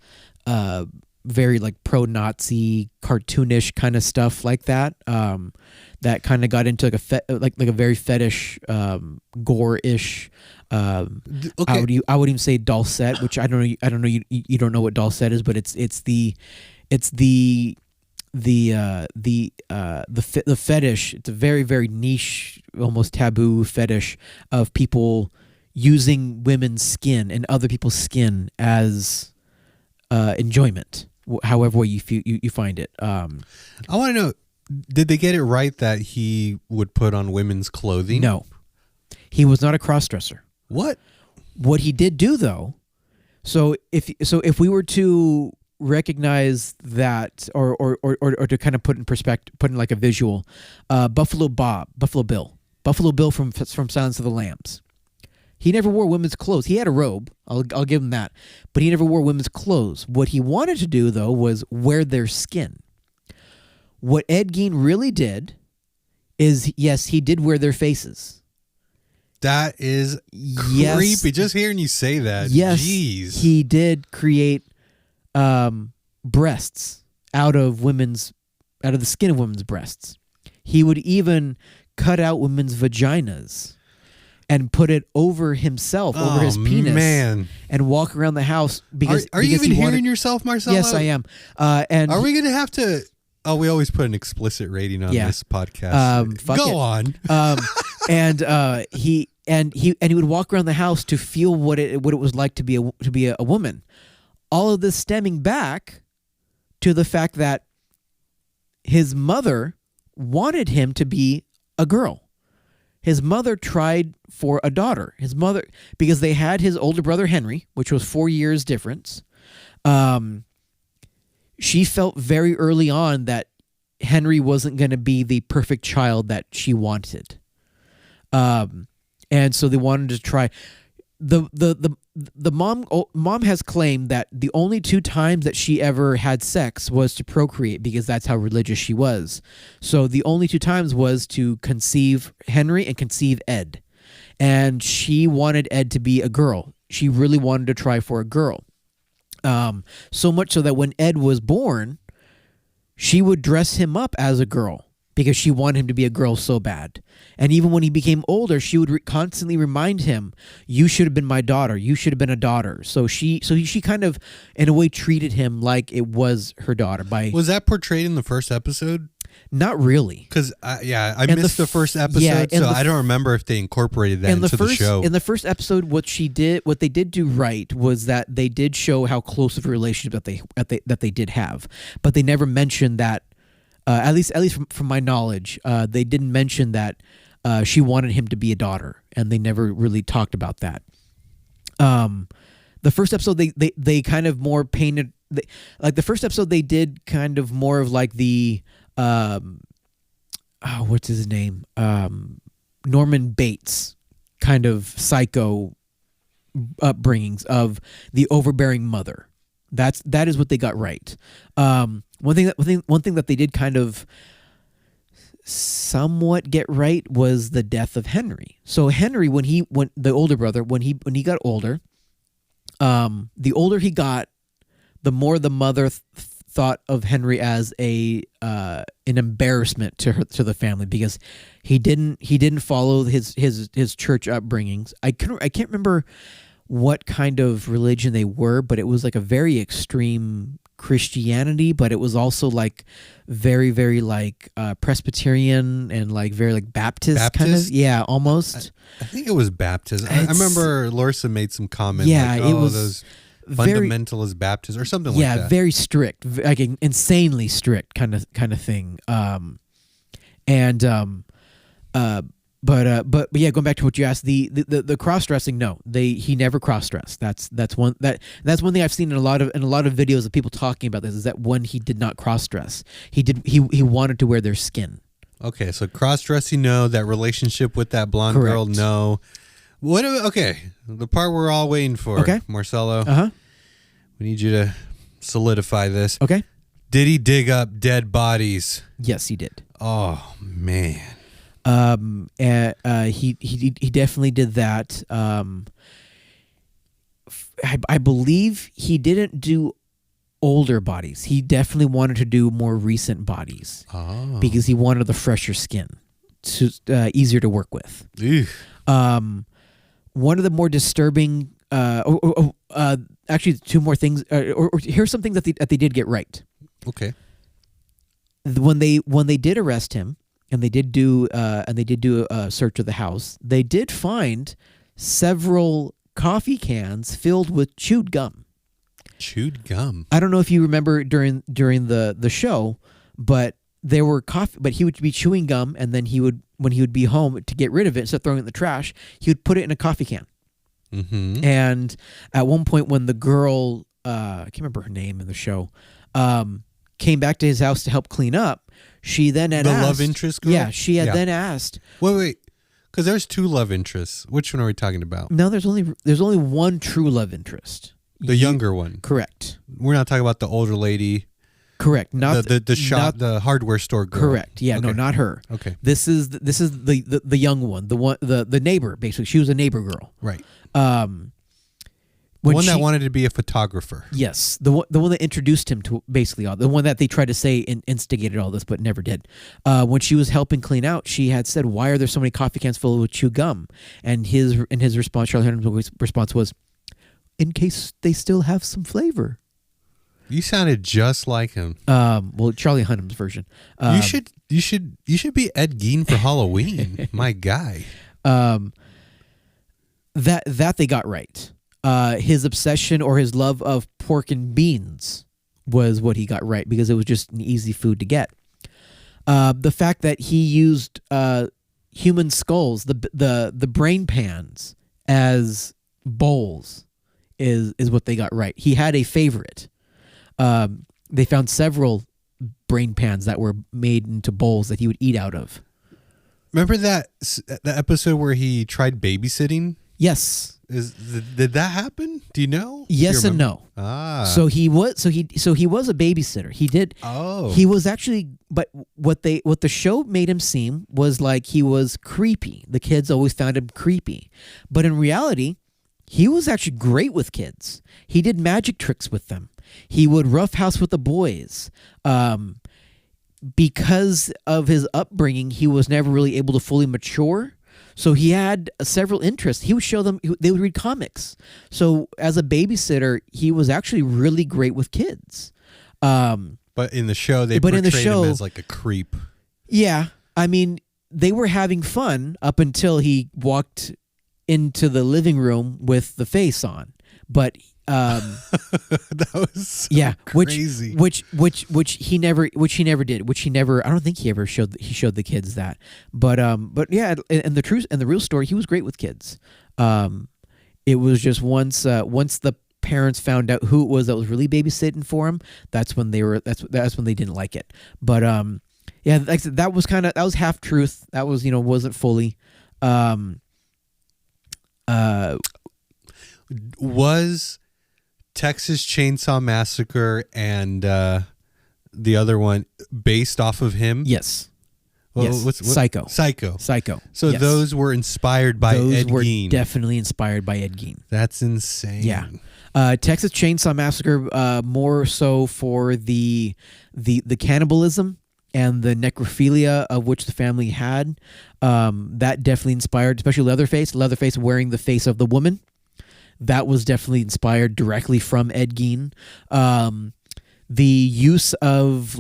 very like pro-Nazi cartoonish kind of stuff like that. That kind of got into like a very fetish gore-ish. Okay. I would even say Dulcet, which I don't know. You don't know what Dulcet is, but it's the fetish. It's a very, very niche, almost taboo fetish of people using women's skin and other people's skin as enjoyment, however way you find it. I want to know, did they get it right that he would put on women's clothing? No, he was not a cross-dresser. What he did do though, so if we were to recognize that or to kind of put in perspective, put in like a visual, Buffalo Bill from Silence of the Lambs, he never wore women's clothes. He had a robe, I'll give him that, but he never wore women's clothes. What he wanted to do though was wear their skin. What Ed Gein really did is, yes, he did wear their faces. That is creepy. Just hearing you say that. Yes, jeez. He did create breasts out of the skin of women's breasts. He would even cut out women's vaginas and put it over himself, over his penis, and walk around the house. Are you even hearing yourself, Marcelo? Yes, I am. And are we going to have to? Oh, we always put an explicit rating on this podcast. Go on. And he would walk around the house to feel what it was like to be a woman. All of this stemming back to the fact that his mother wanted him to be a girl. His mother tried for a daughter. His mother, because they had his older brother Henry, which was 4 years difference. She felt very early on that Henry wasn't going to be the perfect child that she wanted. and so they wanted to try. The mom has claimed that the only 2 times that she ever had sex was to procreate because that's how religious she was. So the only 2 times was to conceive Henry and conceive Ed. And she wanted Ed to be a girl. She really wanted to try for a girl. So much so that when Ed was born, she would dress him up as a girl because she wanted him to be a girl so bad. And even when he became older, she would constantly remind him, you should have been my daughter. You should have been a daughter. So she kind of, in a way, treated him like it was her daughter. Was that portrayed in the first episode? Not really. Because, I missed the first episode, so I don't remember if they incorporated that into the show. In the first episode, what they did do right was that they did show how close of a relationship that they did have. But they never mentioned that, at least from my knowledge, they didn't mention that she wanted him to be a daughter, and they never really talked about that. The first episode, they kind of more painted, like the first episode, they did kind of more of like the, what's his name? Norman Bates kind of psycho upbringings of the overbearing mother. That is what they got right. One thing that they did kind of somewhat get right was the death of Henry. So Henry, when the older brother, when he got older, the older he got, the more the mother thought of Henry as an embarrassment to the family because he didn't follow his church upbringings. I can't remember what kind of religion they were, but it was like a very extreme Christianity, but it was also like very, very like Presbyterian and like very like Baptist kind of. Yeah, almost. I think it was Baptist. I remember Lorsa made some comment. Yeah, like, it was those fundamentalist Baptist or something like that. Yeah, very strict, like insanely strict kind of thing. But yeah, going back to what you asked, the cross dressing, no, he never cross dressed. That's one thing I've seen in a lot of videos of people talking about this, is that when he did not cross dress, he wanted to wear their skin. Okay, so cross dressing, no. That relationship with that blonde Correct. girl, no. Okay, the part we're all waiting for. Okay, Marcelo. We need you to solidify this. Okay. Did he dig up dead bodies? Yes, he did. Oh man. He definitely did that. I believe he didn't do older bodies. He definitely wanted to do more recent bodies because he wanted the fresher skin, easier to work with. One of the more disturbing, actually, 2 more things. Or here's some things that they did get right. Okay. When they did arrest him, and they did do a search of the house, they did find several coffee cans filled with chewed gum. Chewed gum. I don't know if you remember during the show, but there were coffee. But he would be chewing gum, and then when he would be home to get rid of it, instead of throwing it in the trash, he would put it in a coffee can. Mm-hmm. And at one point, when the girl, I can't remember her name in the show, came back to his house to help clean up, she then had asked, love interest girl? Yeah, she had then asked. Wait, because there's 2 love interests. Which one are we talking about? No, there's only one true love interest. The younger one. Correct. We're not talking about the older lady. Correct. Not the hardware store girl. Correct. Yeah. Okay. No, not her. Okay. This is the young one. The neighbor. Basically, she was a neighbor girl. Right. The one that wanted to be a photographer. Yes, the one that introduced him to basically all, the one that they tried to say instigated all this, but never did. When she was helping clean out, she had said, "Why are there so many coffee cans filled with chewed gum?" And his response, Charlie Hunnam's response was, "In case they still have some flavor." You sounded just like him. Well, Charlie Hunnam's version. You should be Ed Gein for Halloween, my guy. That they got right. His obsession or his love of pork and beans was what he got right because it was just an easy food to get. The fact that he used human skulls, the brain pans, as bowls is what they got right. He had a favorite. They found several brain pans that were made into bowls that he would eat out of. Remember that the episode where he tried babysitting? Yes. Did that happen? Do you know? Yes and no. So he was a babysitter. He did. Oh. He was actually, but what the show made him seem was like he was creepy. The kids always found him creepy, but in reality, he was actually great with kids. He did magic tricks with them. He would roughhouse with the boys. Because of his upbringing, he was never really able to fully mature. So he had several interests. He would show them, they would read comics. So as a babysitter, he was actually really great with kids. But in the show, they portrayed him as like a creep. Yeah. I mean, they were having fun up until he walked into the living room with the face on. But that was so crazy. Which he never did. I don't think he ever showed the kids that. But yeah, and the real story, he was great with kids. It was just once the parents found out who it was that was really babysitting for him, that's when they didn't like it. But yeah, like I said, that was half truth. That was, wasn't fully. Was Texas Chainsaw Massacre and the other one based off of him? Yes. Well, yes. Psycho. So yes. Those were inspired by Ed Gein. Those were definitely inspired by Ed Gein. That's insane. Yeah. Texas Chainsaw Massacre, more so for the cannibalism and the necrophilia of which the family had. That definitely inspired, especially Leatherface wearing the face of the woman. That was definitely inspired directly from Ed Gein. The use of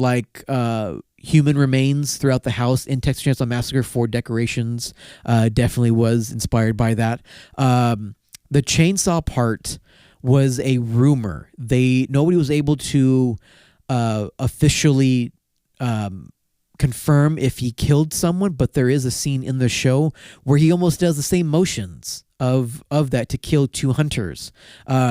human remains throughout the house in Texas Chainsaw Massacre for decorations definitely was inspired by that. The chainsaw part was a rumor. Nobody was able to officially confirm if he killed someone, but there is a scene in the show where he almost does the same motions of that to kill two hunters.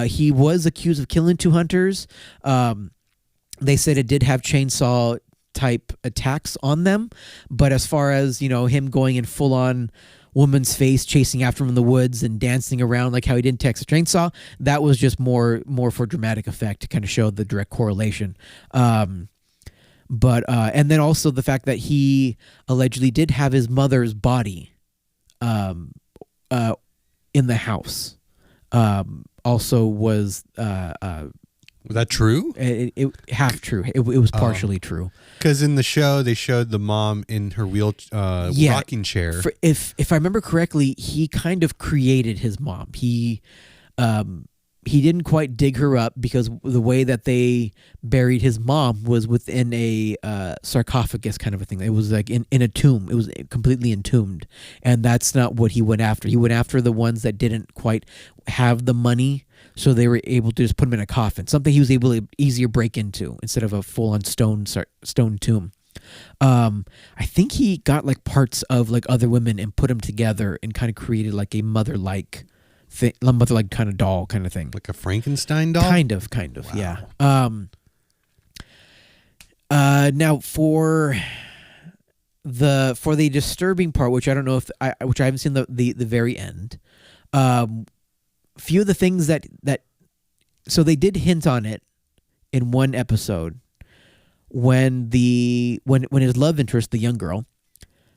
He was accused of killing two hunters. They said it did have chainsaw type attacks on them, but as far as him going in full on woman's face, chasing after him in the woods and dancing around like how he did in Texas Chainsaw, that was just more for dramatic effect to kind of show the direct correlation. But and then also the fact that he allegedly did have his mother's body in the house also was that true? It half true. It was partially true. Because in the show they showed the mom in her rocking chair. If I remember correctly, he kind of created his mom. He didn't quite dig her up because the way that they buried his mom was within a sarcophagus kind of a thing. It was like in a tomb. It was completely entombed. And that's not what he went after. He went after the ones that didn't quite have the money, so they were able to just put him in a coffin, something he was able to easier break into instead of a full-on stone tomb. I think he got like parts of like other women and put them together and kind of created like a mother-like kind of doll kind of thing, like a Frankenstein doll. Kind of, wow. Yeah. Now for the disturbing part, which I don't know which I haven't seen the very end. Few of the things that so they did hint on it in one episode when his love interest, the young girl,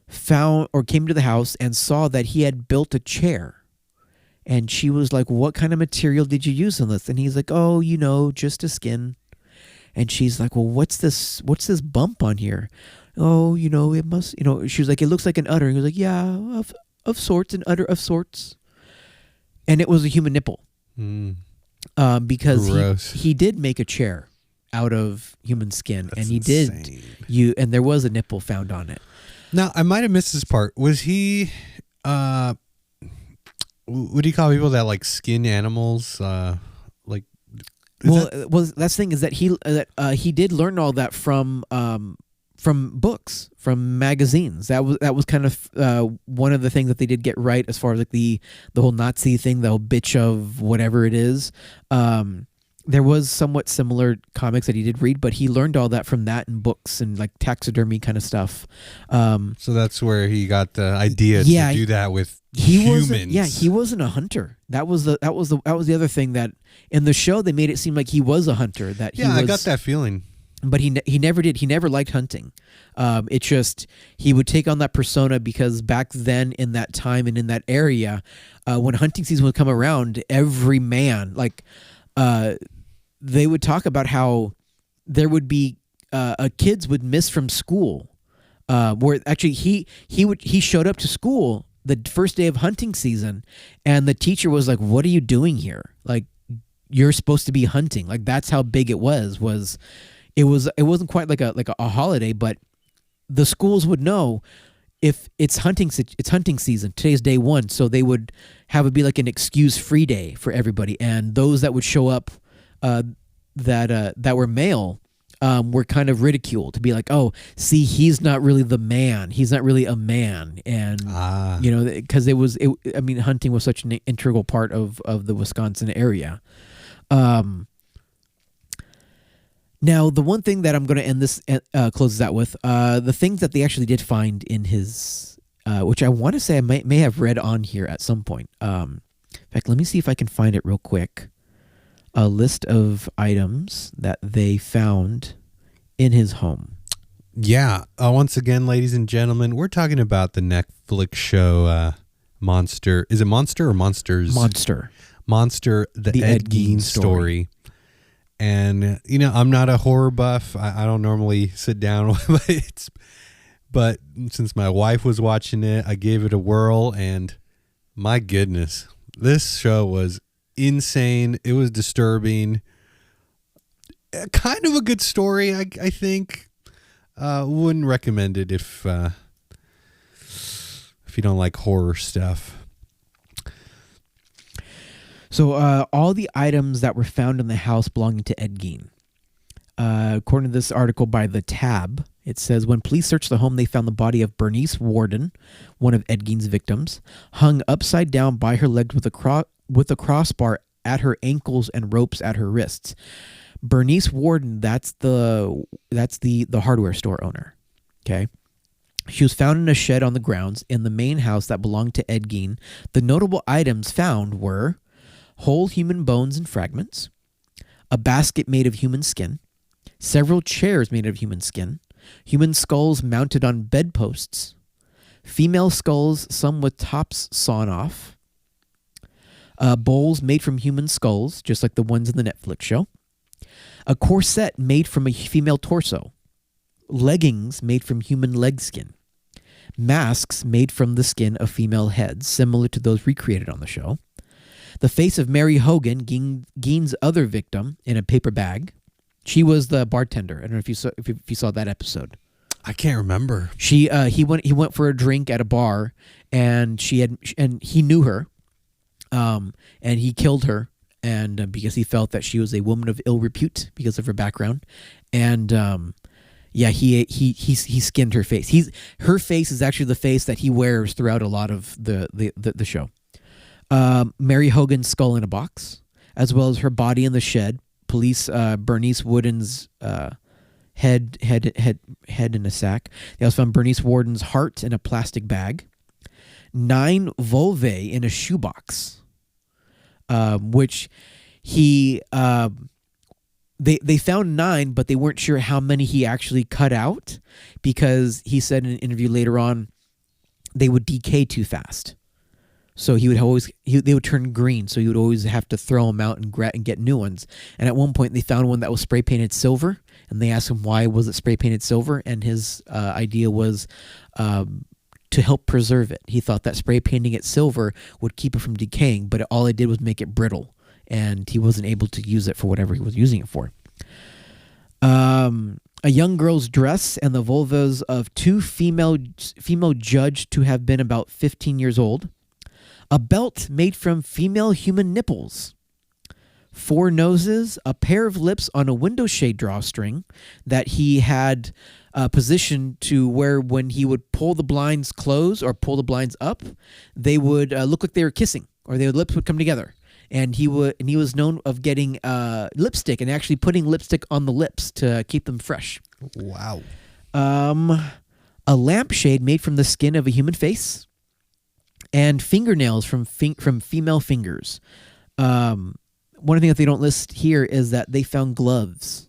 found or came to the house and saw that he had built a chair. And she was like, "What kind of material did you use on this?" And he's like, "Oh, just a skin." And she's like, "Well, what's this bump on here?" "Oh, it must, she was like, "It looks like an udder." And he was like, "Yeah, of sorts, an udder of sorts." And it was a human nipple. Because he did make a chair out of human skin. That's and he insane. And there was a nipple found on it. Now, I might have missed this part. Was he what do you call people that like skin animals? That's the thing is that he did learn all that from books, from magazines. That was kind of one of the things that they did get right as far as like the whole Nazi thing, the whole bitch of whatever it is. there was somewhat similar comics that he did read, but he learned all that from that and books and like taxidermy kind of stuff. So that's where he got the idea to do that with humans. He wasn't a hunter. That was the other thing that in the show they made it seem like he was a hunter. I got that feeling. But he never did. He never liked hunting. It just he would take on that persona because back then in that time and in that area, when hunting season would come around, every man they would talk about how there would be kids would miss from school. Where actually he showed up to school the first day of hunting season, and the teacher was like, "What are you doing here? Like, you're supposed to be hunting." Like that's how big it was. It wasn't quite like a holiday, but the schools would know if it's hunting season. Today's day one, so they would have it be like an excuse-free day for everybody, and those that would show up that were male were kind of ridiculed to be like, oh, see, he's not really the man. He's not really a man, and because hunting was such an integral part of the Wisconsin area. Now, the one thing that I'm going to end this closes out with, the things that they actually did find in his, which I want to say I may have read on here at some point. In fact, let me see if I can find it real quick. A list of items that they found in his home. Yeah. Once again, ladies and gentlemen, we're talking about the Netflix show Monster. Is it Monster or Monsters? Monster. Monster, the Ed Gein Story. And, I'm not a horror buff. I don't normally sit down, but since my wife was watching it, I gave it a whirl, and my goodness, this show was insane. It was disturbing. Kind of a good story, I think. Wouldn't recommend it if you don't like horror stuff. So all the items that were found in the house belonging to Ed Gein. According to this article by The Tab, it says, when police searched the home, they found the body of Bernice Warden, one of Ed Gein's victims, hung upside down by her legs with a crossbar at her ankles and ropes at her wrists. Bernice Warden, that's the hardware store owner. Okay. She was found in a shed on the grounds in the main house that belonged to Ed Gein. The notable items found were whole human bones and fragments, a basket made of human skin, several chairs made of human skin, human skulls mounted on bedposts, female skulls, some with tops sawn off, bowls made from human skulls, just like the ones in the Netflix show, a corset made from a female torso, leggings made from human leg skin, masks made from the skin of female heads, similar to those recreated on the show, the face of Mary Hogan, Gein's other victim, in a paper bag. She was the bartender. I don't know if you saw that episode. I can't remember. He went for a drink at a bar, and he knew her, and he killed her, and because he felt that she was a woman of ill repute because of her background, and he skinned her face. Her face is actually the face that he wears throughout a lot of the show. Mary Hogan's skull in a box, as well as her body in the shed. Police Bernice Warden's head in a sack. They also found Bernice Warden's heart in a plastic bag. 9 vulvae in a shoebox, which they found 9, but they weren't sure how many he actually cut out because he said in an interview later on they would decay too fast. So they would turn green, so you would always have to throw them out and get new ones. And at one point, they found one that was spray painted silver, and they asked him why was it spray painted silver, and his idea was to help preserve it. He thought that spray painting it silver would keep it from decaying, but all it did was make it brittle, and he wasn't able to use it for whatever he was using it for. A young girl's dress and the vulvas of 2 female judged to have been about 15 years old. A belt made from female human nipples, 4 noses, a pair of lips on a window shade drawstring that he had positioned to where when he would pull the blinds close or pull the blinds up, they would look like they were kissing, or their lips would come together. and he was known of getting lipstick and actually putting lipstick on the lips to keep them fresh. Wow. A lampshade made from the skin of a human face, and fingernails from female fingers. One thing that they don't list here is that they found gloves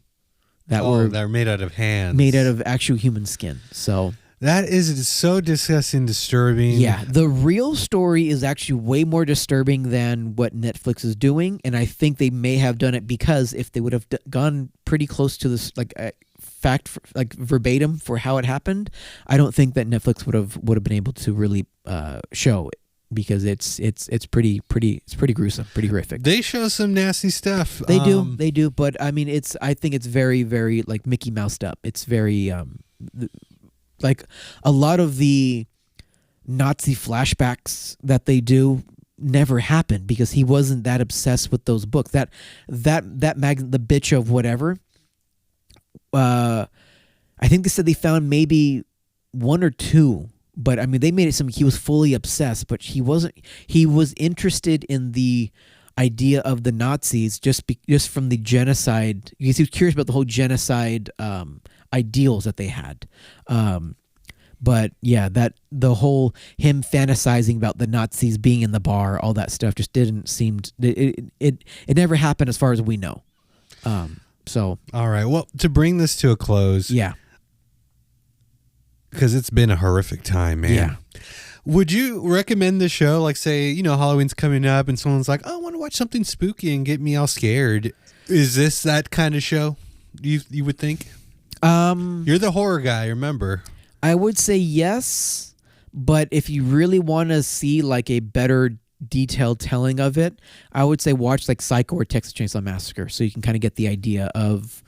that were made out of hands, made out of actual human skin. So that is so disgusting, disturbing. Yeah, the real story is actually way more disturbing than what Netflix is doing, and I think they may have done it because if they would have gone pretty close to this, verbatim for how it happened, I don't think that Netflix would have been able to really show it, because it's pretty gruesome, pretty horrific. They show some nasty stuff. They do, but I mean, I think it's very, very like Mickey Moused up. It's very like a lot of the Nazi flashbacks that they do never happened because he wasn't that obsessed with those books. That magazine, the bitch of whatever. I think they said they found maybe one or two, but I mean they made it he was fully obsessed, but he wasn't. He was interested in the idea of the Nazis just from the genocide. Because he was curious about the whole genocide ideals that they had. But yeah, that the whole him fantasizing about the Nazis being in the bar, all that stuff just didn't seem it never happened as far as we know. So all right, well, to bring this to a close, yeah, because it's been a horrific time, man. Yeah. Would you recommend the show? Like, say, Halloween's coming up, and someone's like, "Oh, I want to watch something spooky and get me all scared." Is this that kind of show? You would think? You're the horror guy, remember? I would say yes, but if you really want to see like a better detailed telling of it, I would say watch like Psycho or Texas Chainsaw Massacre, so you can kind of get the idea of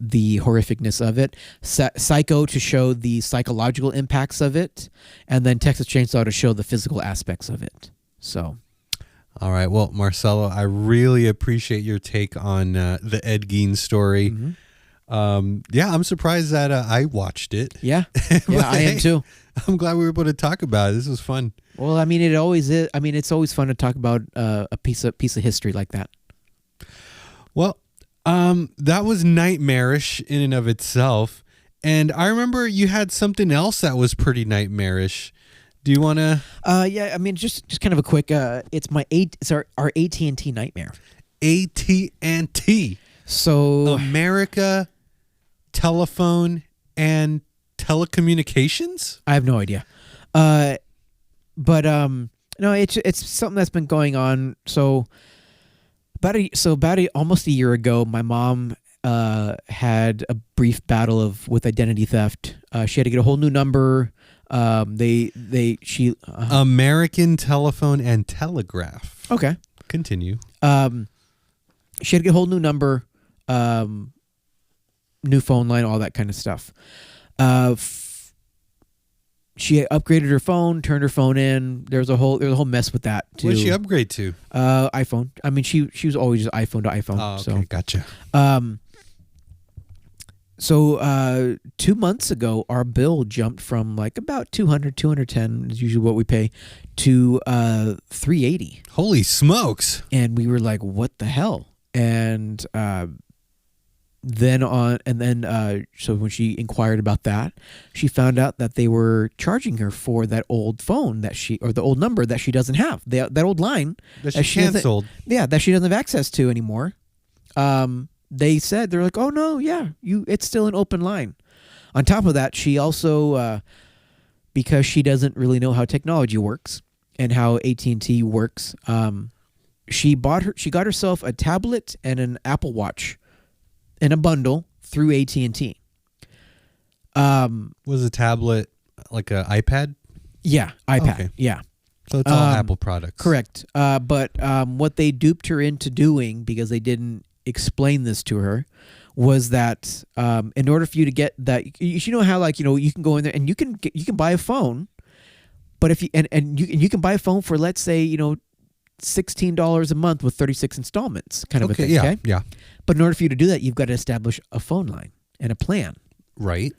the horrificness of it. Psycho to show the psychological impacts of it, and then Texas Chainsaw to show the physical aspects of it. So, all right. Well, Marcelo, I really appreciate your take on the Ed Gein story. Mm-hmm. Yeah, I'm surprised that I watched it. Yeah, I am too. I'm glad we were able to talk about it. This was fun. Well, I mean, it always is. I mean, it's always fun to talk about a piece of history like that. Well, that was nightmarish in and of itself, and I remember you had something else that was pretty nightmarish. Do you want to? Yeah, I mean, just kind of a quick. It's our AT&T nightmare. AT&T. So America Telephone and Telecommunications? I have no idea. But no, it's something that's been going on. So almost a year ago, my mom had a brief battle with identity theft. She had to get a whole new number. American Telephone and Telegraph. Okay. Continue. She had to get a whole new number. New phone line, all that kind of stuff. She upgraded her phone, turned her phone in. There was a whole mess with that too. What did she upgrade to? iPhone. I mean, she was always just iPhone to iPhone. Oh, okay, so gotcha. So 2 months ago, our bill jumped from like about $210 is usually what we pay to $380. Holy smokes! And we were like, "What the hell?" And so when she inquired about that, she found out that they were charging her for that old phone or the old number that she doesn't have, that old line that she canceled. That she doesn't have access to anymore. They said, they're like, "Oh no, yeah, it's still an open line." On top of that, she also, because she doesn't really know how technology works and how AT&T works, she got herself a tablet and an Apple Watch in a bundle through AT&T. Was a tablet like an iPad? Yeah, iPad. Okay. Yeah. So it's all Apple products. Correct. But what they duped her into doing, because they didn't explain this to her, was that in order for you to get that, you know how you can go in there and you can buy a phone, but if you you can buy a phone for, let's say, $16 a month with 36 installments, kind of a thing. Yeah, okay? yeah. But in order for you to do that, you've got to establish a phone line and a plan. Right.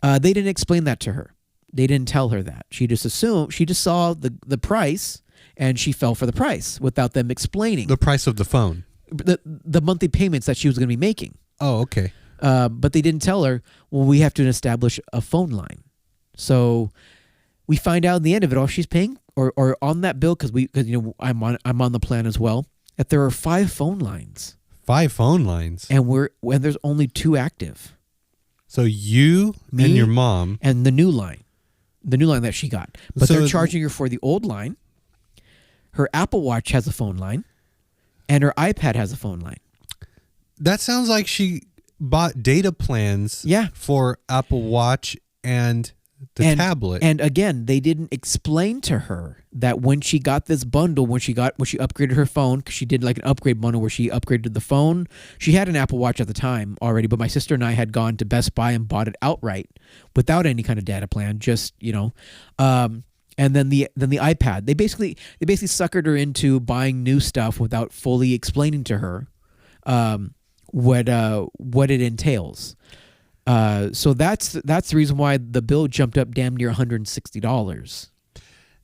They didn't explain that to her. They didn't tell her that. She just assumed. She just saw the price, and she fell for the price without them explaining The price of the phone. the monthly payments that she was going to be making. Oh, okay. But they didn't tell her, well, we have to establish a phone line. So we find out in the end of it all, she's paying or on that bill because I'm on the plan as well, that there are 5 phone lines. 5 phone lines. And there's only 2 active. So you Me and your mom and the new line that she got. But So they're charging her for the old line. Her Apple Watch has a phone line, and her iPad has a phone line. That sounds like she bought data plans for Apple Watch and the tablet. And again, they didn't explain to her that when she got this bundle, when she upgraded her phone, because she did like an upgrade bundle where she upgraded the phone. She had an Apple Watch at the time already, but my sister and I had gone to Best Buy and bought it outright without any kind of data plan, just, and then the iPad. They basically suckered her into buying new stuff without fully explaining to her what it entails. So that's the reason why the bill jumped up damn near $160.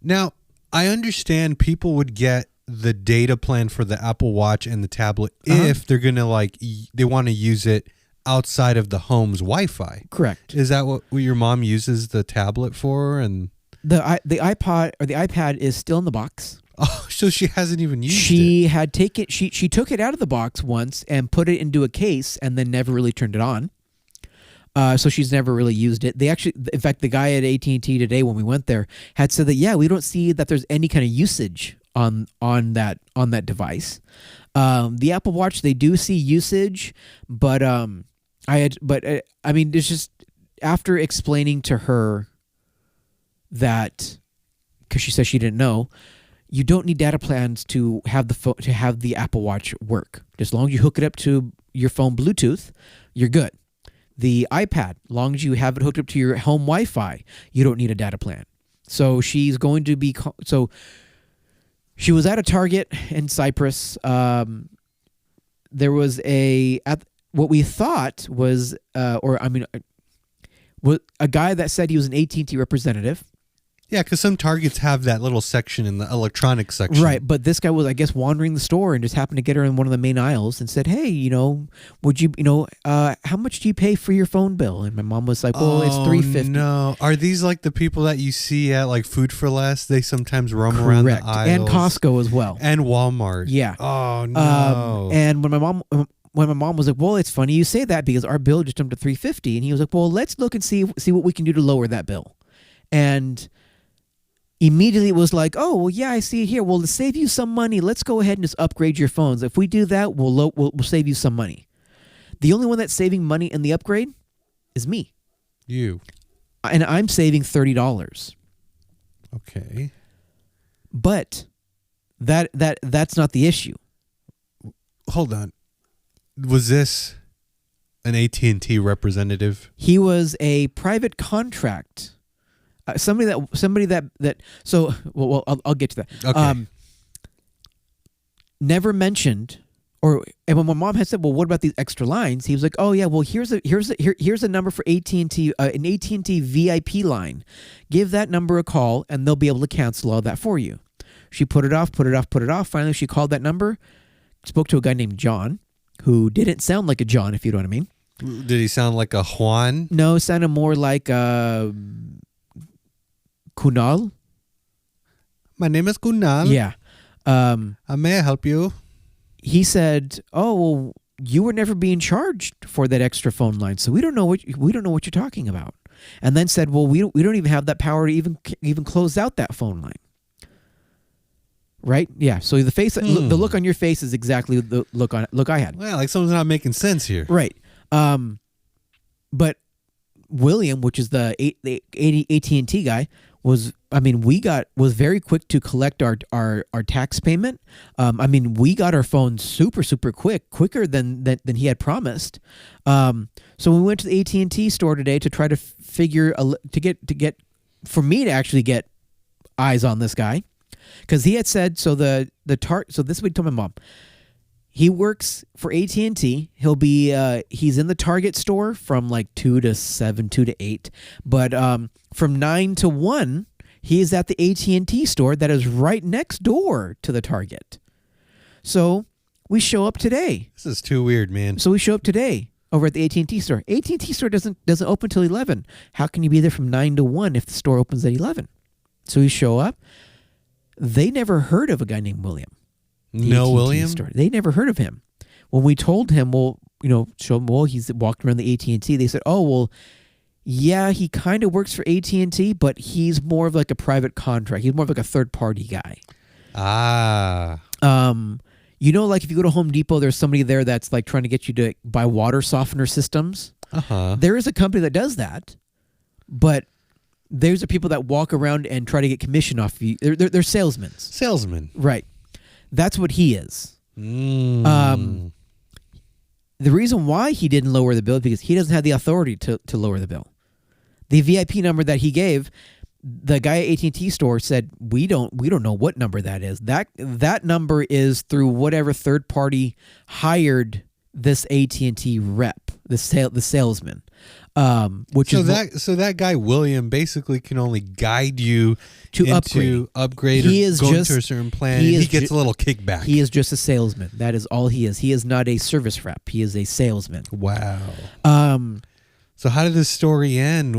Now, I understand people would get the data plan for the Apple Watch and the tablet if they're going to they want to use it outside of the home's Wi-Fi. Correct. Is that what your mom uses the tablet for? And the iPod or the iPad is still in the box. Oh, so she hasn't even used it. She took it out of the box once and put it into a case and then never really turned it on. So she's never really used it. In fact, the guy at AT&T today when we went there had said that we don't see that there's any kind of usage on that device. The Apple Watch, they do see usage, but there's just, after explaining to her that, because she says she didn't know, you don't need data plans to have the Apple Watch work. As long as you hook it up to your phone Bluetooth, you're good. The iPad, long as you have it hooked up to your home Wi-Fi, you don't need a data plan. So she's going to be... So she was at a Target in Cyprus. There was what we thought was... a guy that said he was an AT&T representative. Yeah, because some Targets have that little section in the electronics section. Right, but this guy was, I guess, wandering the store and just happened to get her in one of the main aisles and said, hey, would you, how much do you pay for your phone bill? And my mom was like, well, it's $3.50. No. Are these like the people that you see at like Food for Less? They sometimes roam around the aisles. And Costco as well. And Walmart. Yeah. Oh, no. And when my mom was like, well, it's funny you say that because our bill just jumped to $3.50. And he was like, well, let's look and see what we can do to lower that bill. And immediately it was like, oh, well, yeah, I see it here. Well, to save you some money, let's go ahead and just upgrade your phones. If we do that, we'll save you some money. The only one that's saving money in the upgrade is me. You. And I'm saving $30. Okay. But that's not the issue. Hold on. Was this an AT&T representative? He was a private contract. Somebody that. So, well, I'll get to that. Okay. Never mentioned, and when my mom had said, "Well, what about these extra lines?" He was like, "Oh yeah, well here's a number for AT&T, an AT&T VIP line. Give that number a call, and they'll be able to cancel all that for you." She put it off. Finally, she called that number, spoke to a guy named John, who didn't sound like a John, if you know what I mean. Did he sound like a Juan? No, it sounded more like Kunal. My name is Kunal. Yeah. May I help you? He said, "Oh, well, you were never being charged for that extra phone line, so we don't know what you're talking about." And then said, "Well, we don't even have that power to even close out that phone line." Right? Yeah. So the face, the look on your face is exactly the look I had. Well, like something's not making sense here. Right. But William, which is the AT&T guy, was very quick to collect our tax payment. We got our phone super quicker than he had promised. So we went to the AT&T store today to try to figure to get for me to actually get eyes on this guy, because he had said so this is what he told my mom. He works for AT&T. He'll be he's in the Target store from like 2 to 7, 2 to 8, but from 9 to 1 He is at the AT&T store that is right next door to the Target. So we show up today. This is too weird, man. So we show up today over at the AT&T store. AT&T store doesn't open till 11. How can you be there from 9 to 1 if the store opens at 11? So we show up. They never heard of a guy named William. No AT&T William? store. They never heard of him. When we told him, show him, he's walking around the AT&T. They said, yeah, he kind of works for AT&T, but he's more of like a private contract. He's more of like a third-party guy. Like if you go to Home Depot, there's somebody there that's like trying to get you to buy water softener systems. There is a company that does that, but there's the people that walk around and try to get commission off of you. They're salesmen. Salesman. Right. That's what he is. The reason why he didn't lower the bill is because he doesn't have the authority to lower the bill. The VIP number that he gave, the guy at AT&T store said, we don't know what number that is. That number is through whatever third party hired this AT&T rep, the salesman. So that guy William basically can only guide you to upgrade he or is go just, into a certain plan. He gets a little kickback. He is just a salesman. That is all he is. He is not a service rep. He is a salesman. Wow. So how did this story end?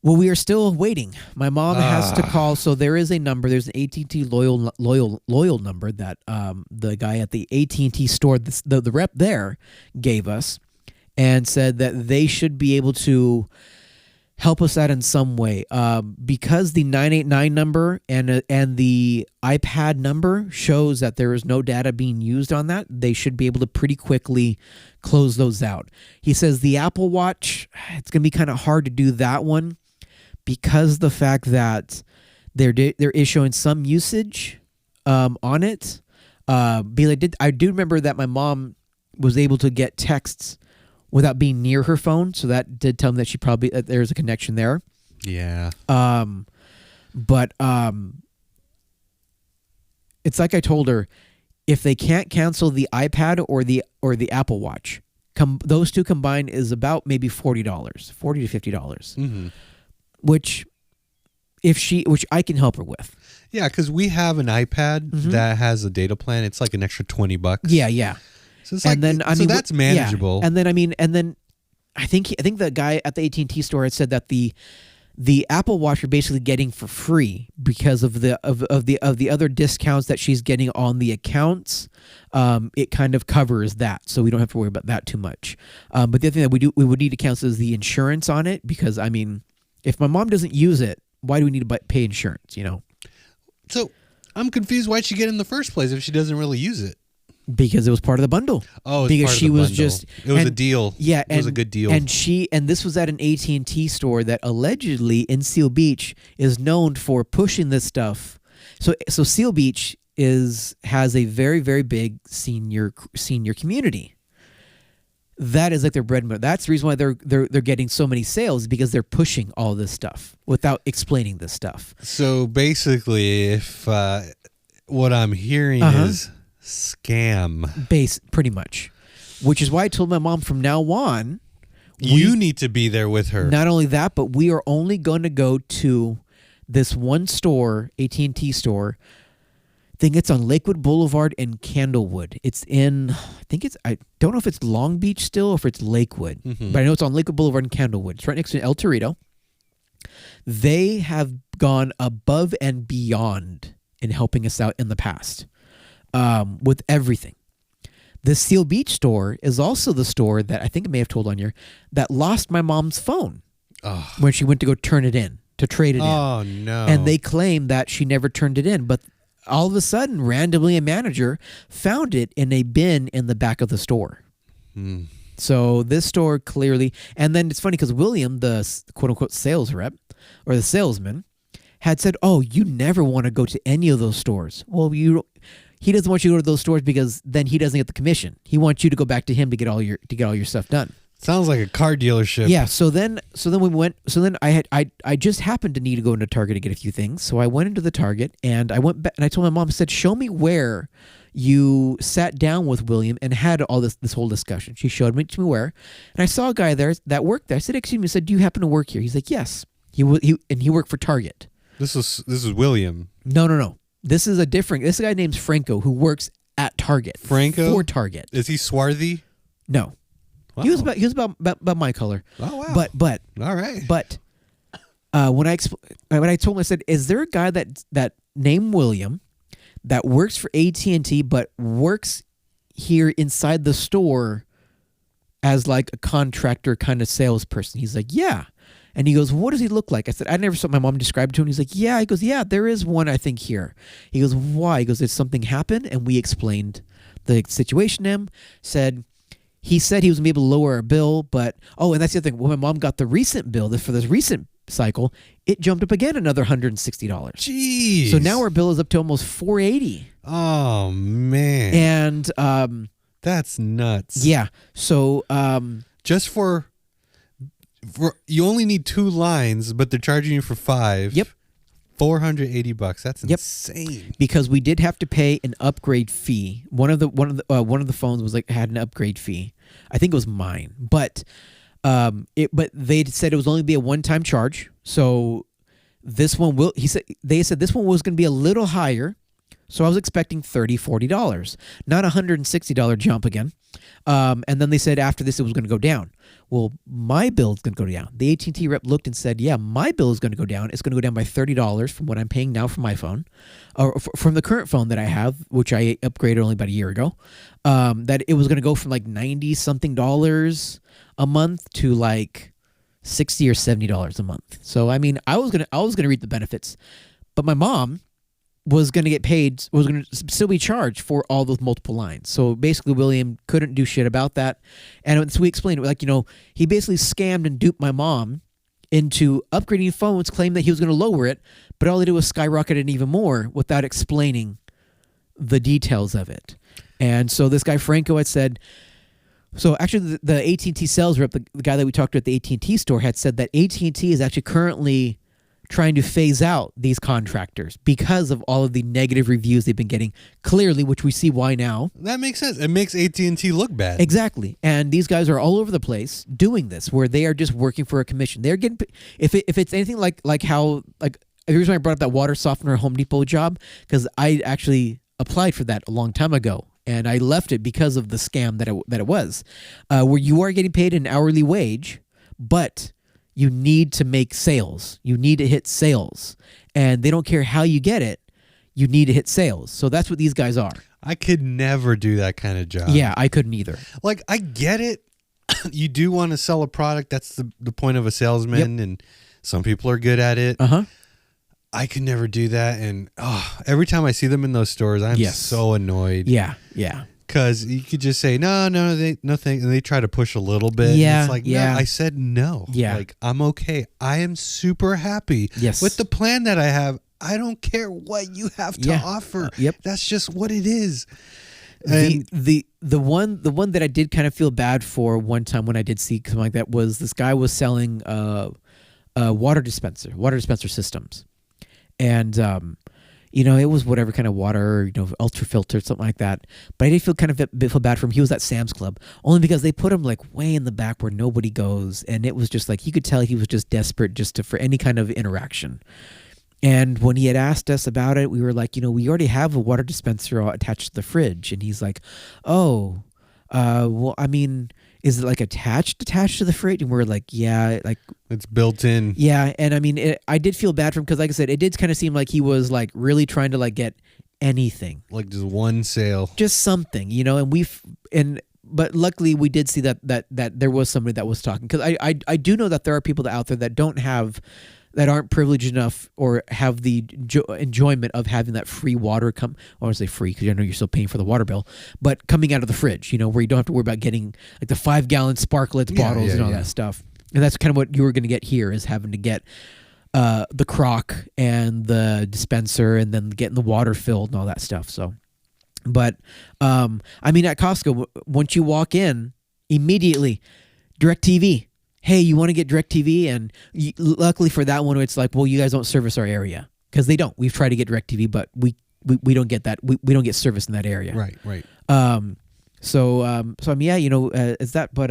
Well, we are still waiting. My mom has to call. So there is a number. There's an AT&T loyal number that the guy at the AT&T store, the rep there, gave us, and said that they should be able to help us out in some way. Because the 989 number and the iPad number shows that there is no data being used on that, they should be able to pretty quickly close those out. He says the Apple Watch, it's going to be kind of hard to do that one because the fact that there is showing some usage on it. I do remember that my mom was able to get texts without being near her phone, so that did tell me that she probably there's a connection there. Yeah. But it's like I told her, if they can't cancel the iPad or the Apple Watch, those two combined is about maybe $40 to $50, which I can help her with. Yeah, because we have an iPad that has a data plan. It's like an extra $20. Yeah. So it's that's manageable. Yeah. And then I think the guy at the AT&T store had said that the Apple Watch you're basically getting for free because of the other discounts that she's getting on the accounts. It kind of covers that, so we don't have to worry about that too much. But the other thing that we would need to cancel is the insurance on it, because I mean, if my mom doesn't use it, why do we need to pay insurance? So I'm confused. Why'd she get it in the first place if she doesn't really use it? Because it was part of the bundle. Oh, because she was just it was a deal. Yeah, it was a good deal. And this was at an AT&T store that allegedly in Seal Beach is known for pushing this stuff. So Seal Beach has a very, very big senior community. That is like their bread and butter. That's the reason why they're getting so many sales, because they're pushing all this stuff without explaining this stuff. So basically, if what I'm hearing is scam, pretty much, which is why I told my mom from now on, you need to be there with her. Not only that, but we are only going to go to this one store, AT&T store. I think it's on Lakewood Boulevard in Candlewood. It's I don't know if it's Long Beach still or if it's Lakewood, but I know it's on Lakewood Boulevard in Candlewood. It's right next to El Torito. They have gone above and beyond in helping us out in the past. With everything. The Seal Beach store is also the store that I think I may have told on here that lost my mom's phone when she went to go turn it in, to trade it in. Oh, no. And they claim that she never turned it in, but all of a sudden, randomly, a manager found it in a bin in the back of the store. So this store clearly, and then it's funny because William, the quote-unquote sales rep, or the salesman, had said, you never want to go to any of those stores. Well, he doesn't want you to go to those stores because then he doesn't get the commission. He wants you to go back to him to get all your stuff done. Sounds like a car dealership. Yeah. So then we went. So then I just happened to need to go into Target to get a few things. So I went into the Target and I went back and I told my mom, I said, show me where you sat down with William and had all this whole discussion. She showed me to me where, and I saw a guy there that worked there. I said, excuse me. I said, do you happen to work here? He's like, yes. He worked for Target. This is William. No. This is a guy named Franco who works at Target. Franco? For Target. Is he swarthy? No. Wow. He was about my color. Oh wow. But all right. But when I told him, I said, "Is there a guy that named William that works for AT&T but works here inside the store as like a contractor kind of salesperson?" He's like, "Yeah." And he goes, "What does he look like?" I said, "I never saw." My mom described it to him. He's like, "Yeah." He goes, "Yeah, there is one, I think, here." He goes, "Why?" He goes, "Did something happen?" And we explained the situation to him. He said he was going to be able to lower our bill, but, and that's the other thing. When my mom got the recent bill for this recent cycle, it jumped up again another $160. Jeez. So now our bill is up to almost $480. Oh, man. And that's nuts. Yeah. So just for you only need 2 lines, but they're charging you for 5. Yep. $480. That's insane. Because we did have to pay an upgrade fee. One of the phones was had an upgrade fee. I think it was mine, but they said it was only be a one-time charge. So this one they said this one was going to be a little higher. So I was expecting $30, $40, not a $160 jump again. And then they said after this it was going to go down. Well, my bill is going to go down. The AT&T rep looked and said, "Yeah, my bill is going to go down. It's going to go down by $30 from what I'm paying now for my phone, or from the current phone that I have, which I upgraded only about a year ago. That it was going to go from like $90-something a month to like $60 or $70 a month. So I mean, I was gonna reap the benefits, but my mom was going to get paid, was going to still be charged for all those multiple lines. So basically, William couldn't do shit about that. And so we explained, he basically scammed and duped my mom into upgrading phones, claimed that he was going to lower it, but all they did was skyrocket it even more without explaining the details of it. And so this guy, Franco, had said, so actually the AT&T sales rep, the guy that we talked to at the AT&T store, had said that AT&T is actually currently trying to phase out these contractors because of all of the negative reviews they've been getting, clearly, which we see why now. That makes sense. It makes AT&T look bad. Exactly. And these guys are all over the place doing this, where they are just working for a commission. They're getting, if it's anything like the reason I brought up that water softener Home Depot job, because I actually applied for that a long time ago. And I left it because of the scam that it was, where you are getting paid an hourly wage, but you need to make sales. You need to hit sales. And they don't care how you get it. You need to hit sales. So that's what these guys are. I could never do that kind of job. Yeah, I couldn't either. Like, I get it. You do want to sell a product. That's the point of a salesman. Yep. And some people are good at it. Uh-huh. I could never do that. And every time I see them in those stores, I'm so annoyed. Yeah. Because you could just say, no, thank, and they try to push a little bit. Yeah, and it's like, no, I said no. Yeah. Like, I'm okay. I am super happy with the plan that I have. I don't care what you have to offer. Yep. That's just what it is. And the one that I did kind of feel bad for one time when I did see something like that was this guy was selling water dispenser systems. And it was whatever kind of water, ultra filter, something like that. But I did feel bad for him. He was at Sam's Club only because they put him like way in the back where nobody goes, and it was just like you could tell he was just desperate for any kind of interaction. And when he had asked us about it, we were like, we already have a water dispenser attached to the fridge, and he's like, well, I mean, is it like attached to the fridge? And we're like, yeah, like it's built in. Yeah, and I mean, I did feel bad for him because, like I said, it did kind of seem like he was like really trying to like get anything, like just one sale, just something, but luckily we did see that there was somebody that was talking, because I do know that there are people out there that aren't privileged enough or have the enjoyment of having that free water I want to say free because I know you're still paying for the water bill, but coming out of the fridge, where you don't have to worry about getting like the 5-gallon sparklets bottles and all that stuff. And that's kind of what you were going to get here, is having to get the crock and the dispenser and then getting the water filled and all that stuff. So, but I mean, at Costco, once you walk in, immediately DirecTV. Hey, you want to get DirecTV? And luckily for that one, it's like, well, you guys don't service our area, because they don't. We've tried to get DirecTV, but we don't get that. We don't get service in that area. Right. So I mean, is that? But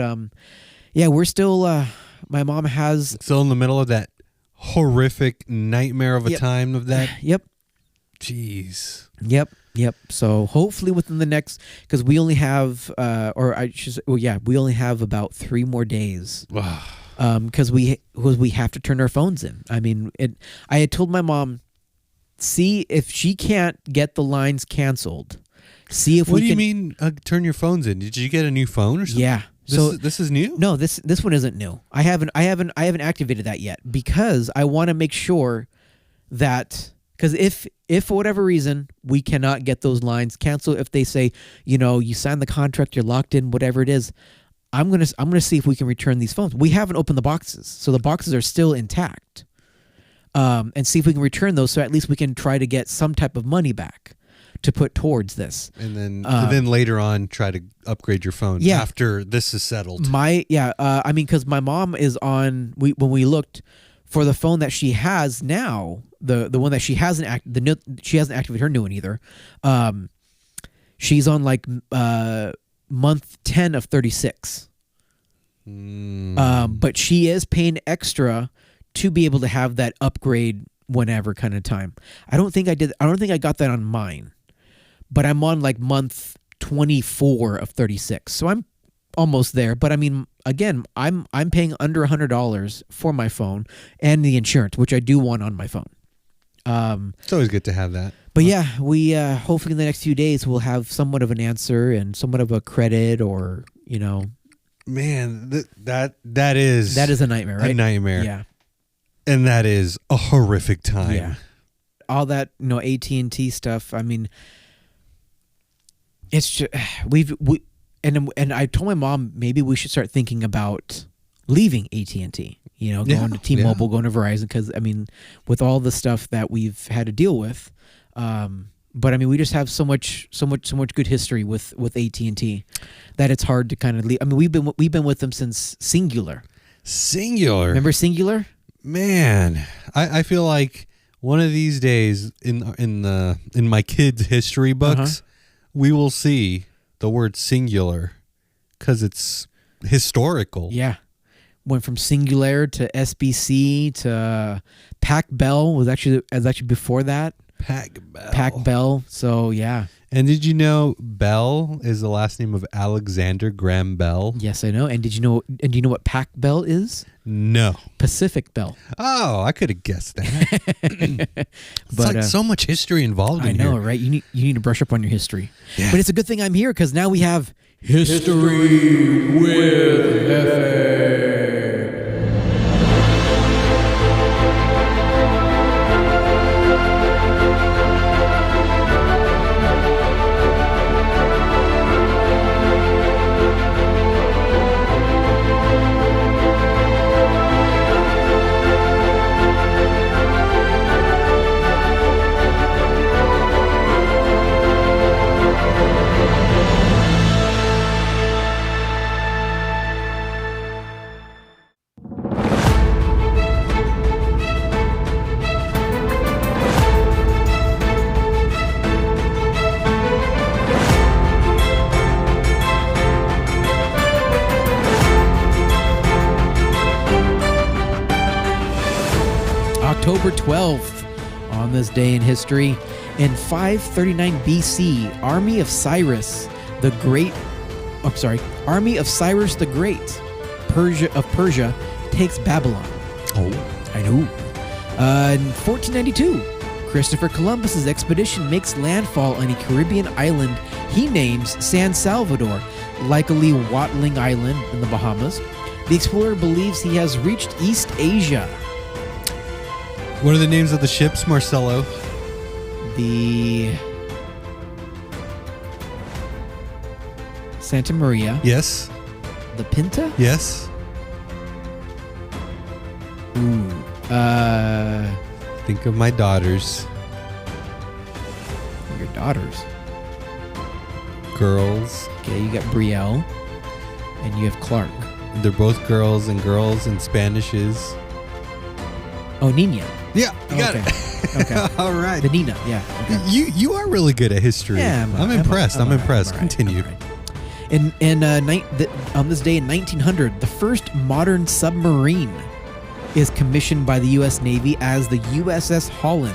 yeah, we're still. My mom has still in the middle of that horrific nightmare of a time of that. Yep. Jeez. Yep. So hopefully within the next, because we only have, we only have about 3 more days. Because we have to turn our phones in. I mean, I had told my mom, see if she can't get the lines canceled. See if what do you mean turn your phones in? Did you get a new phone or something? Yeah. This is new? No, this one isn't new. I haven't activated that yet because I want to make sure that, because if for whatever reason we cannot get those lines canceled, if they say, you signed the contract, you're locked in, whatever it is, I'm gonna see if we can return these phones. We haven't opened the boxes, so the boxes are still intact, and see if we can return those, so at least we can try to get some type of money back to put towards this. And then later on, try to upgrade your phone after this is settled. Because my mom is on. When we looked for the phone that she has now, the one that she hasn't she hasn't activated her new one either. She's on like month 10 of 36. But she is paying extra to be able to have that upgrade whenever kind of time. I don't think I got that on mine. But I'm on like month 24 of 36. So I'm almost there. But I mean, again, I'm paying under $100 for my phone and the insurance, which I do want on my phone. It's always good to have that. But yeah, we hopefully in the next few days we'll have somewhat of an answer and somewhat of a credit, or Man, that is a nightmare, right? A nightmare. Yeah. And that is a horrific time. Yeah. All that, AT&T stuff. I mean, it's just and I told my mom maybe we should start thinking about leaving AT&T. Going to T-Mobile, going to Verizon, because I mean, with all the stuff that we've had to deal with, but I mean, we just have so much good history with AT&T that it's hard to kind of leave. I mean, we've been with them since Singular. Remember Singular? Man, I feel like one of these days in my kids' history books, we will see the word singular because it's historical. Yeah. Went from Singular to SBC to Pac Bell was actually before that. Pac Bell. So yeah. And did you know Bell is the last name of Alexander Graham Bell? Yes, I know. And do you know what Pac Bell is? No. Pacific Bell. Oh, I could have guessed that. It's like so much history involved in here. I know, right? You need to brush up on your history. Yeah. But it's a good thing I'm here because now we have History with Jefe. October 12th, on this day in history, in 539 BC, Army of Cyrus the Great, Persia takes Babylon. Oh, I know. In 1492, Christopher Columbus's expedition makes landfall on a Caribbean island he names San Salvador, likely Watling Island in the Bahamas. The explorer believes he has reached East Asia. What are the names of the ships, Marcelo? The Santa Maria. Yes. The Pinta? Yes. Ooh. Think of my daughters. Your daughters. Girls. Okay, you got Brielle. And you have Clark. They're both girls, and girls in Spanish is... Oh, Nina. Yeah, you got it. Okay. All right. The Nina, yeah. Okay. You are really good at history. Yeah, I'm impressed. I'm impressed. Continue. On this day in 1900, the first modern submarine is commissioned by the U.S. Navy as the USS Holland,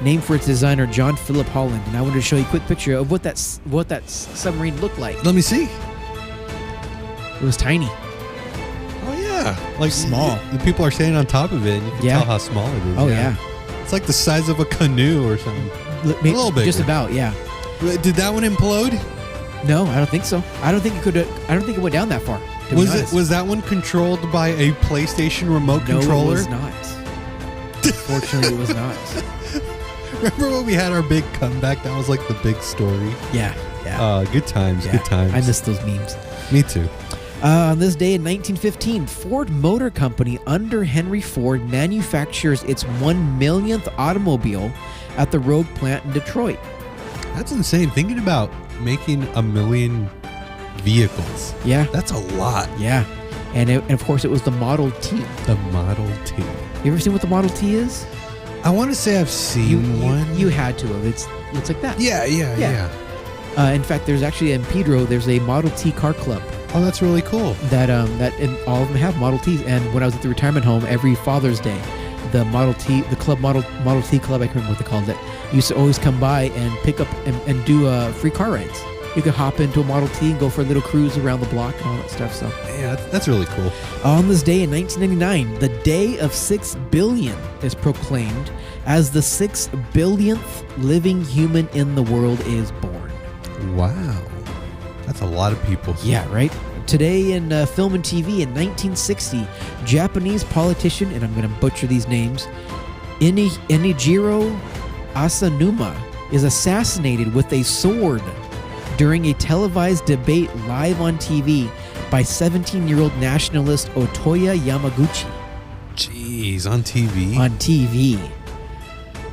named for its designer John Philip Holland. And I wanted to show you a quick picture of what that submarine looked like. Let me see. It was tiny. Oh yeah, like small. The people are standing on top of it, and you can tell how small it is. Oh yeah. It's like the size of a canoe or something. Maybe, a little bit. Just about, yeah. Did that one implode? No, I don't think so. I don't think it could. I don't think it went down that far. Was that one controlled by a PlayStation remote controller? No, it was not. Fortunately, it was not. Remember when we had our big comeback? That was like the big story. Yeah. Good times. Yeah. Good times. I miss those memes. Me too. On this day in 1915, Ford Motor Company under Henry Ford manufactures its 1 millionth automobile at the Rogue plant in Detroit. That's insane. Thinking about making 1 million vehicles. Yeah. That's a lot. Yeah. And of course, it was the Model T. The Model T. You ever seen what the Model T is? I want to say I've seen one. You had to have. It looks like that. Yeah. In fact, there's actually in Pedro, there's a Model T car club. Oh, that's really cool. That and all of them have Model Ts. And when I was at the retirement home, every Father's Day, the Model T, the club Model T club, I can't remember what they called it, used to always come by and pick up and do free car rides. You could hop into a Model T and go for a little cruise around the block and all that stuff. So yeah, that's really cool. On this day in 1999, the Day of 6 Billion is proclaimed as the 6 billionth living human in the world is born. Wow. That's a lot of people. Yeah, right? Today in film and TV in 1960, Japanese politician, and I'm going to butcher these names, Inijiro Asanuma is assassinated with a sword during a televised debate live on TV by 17-year-old nationalist Otoya Yamaguchi. Jeez, on TV? On TV.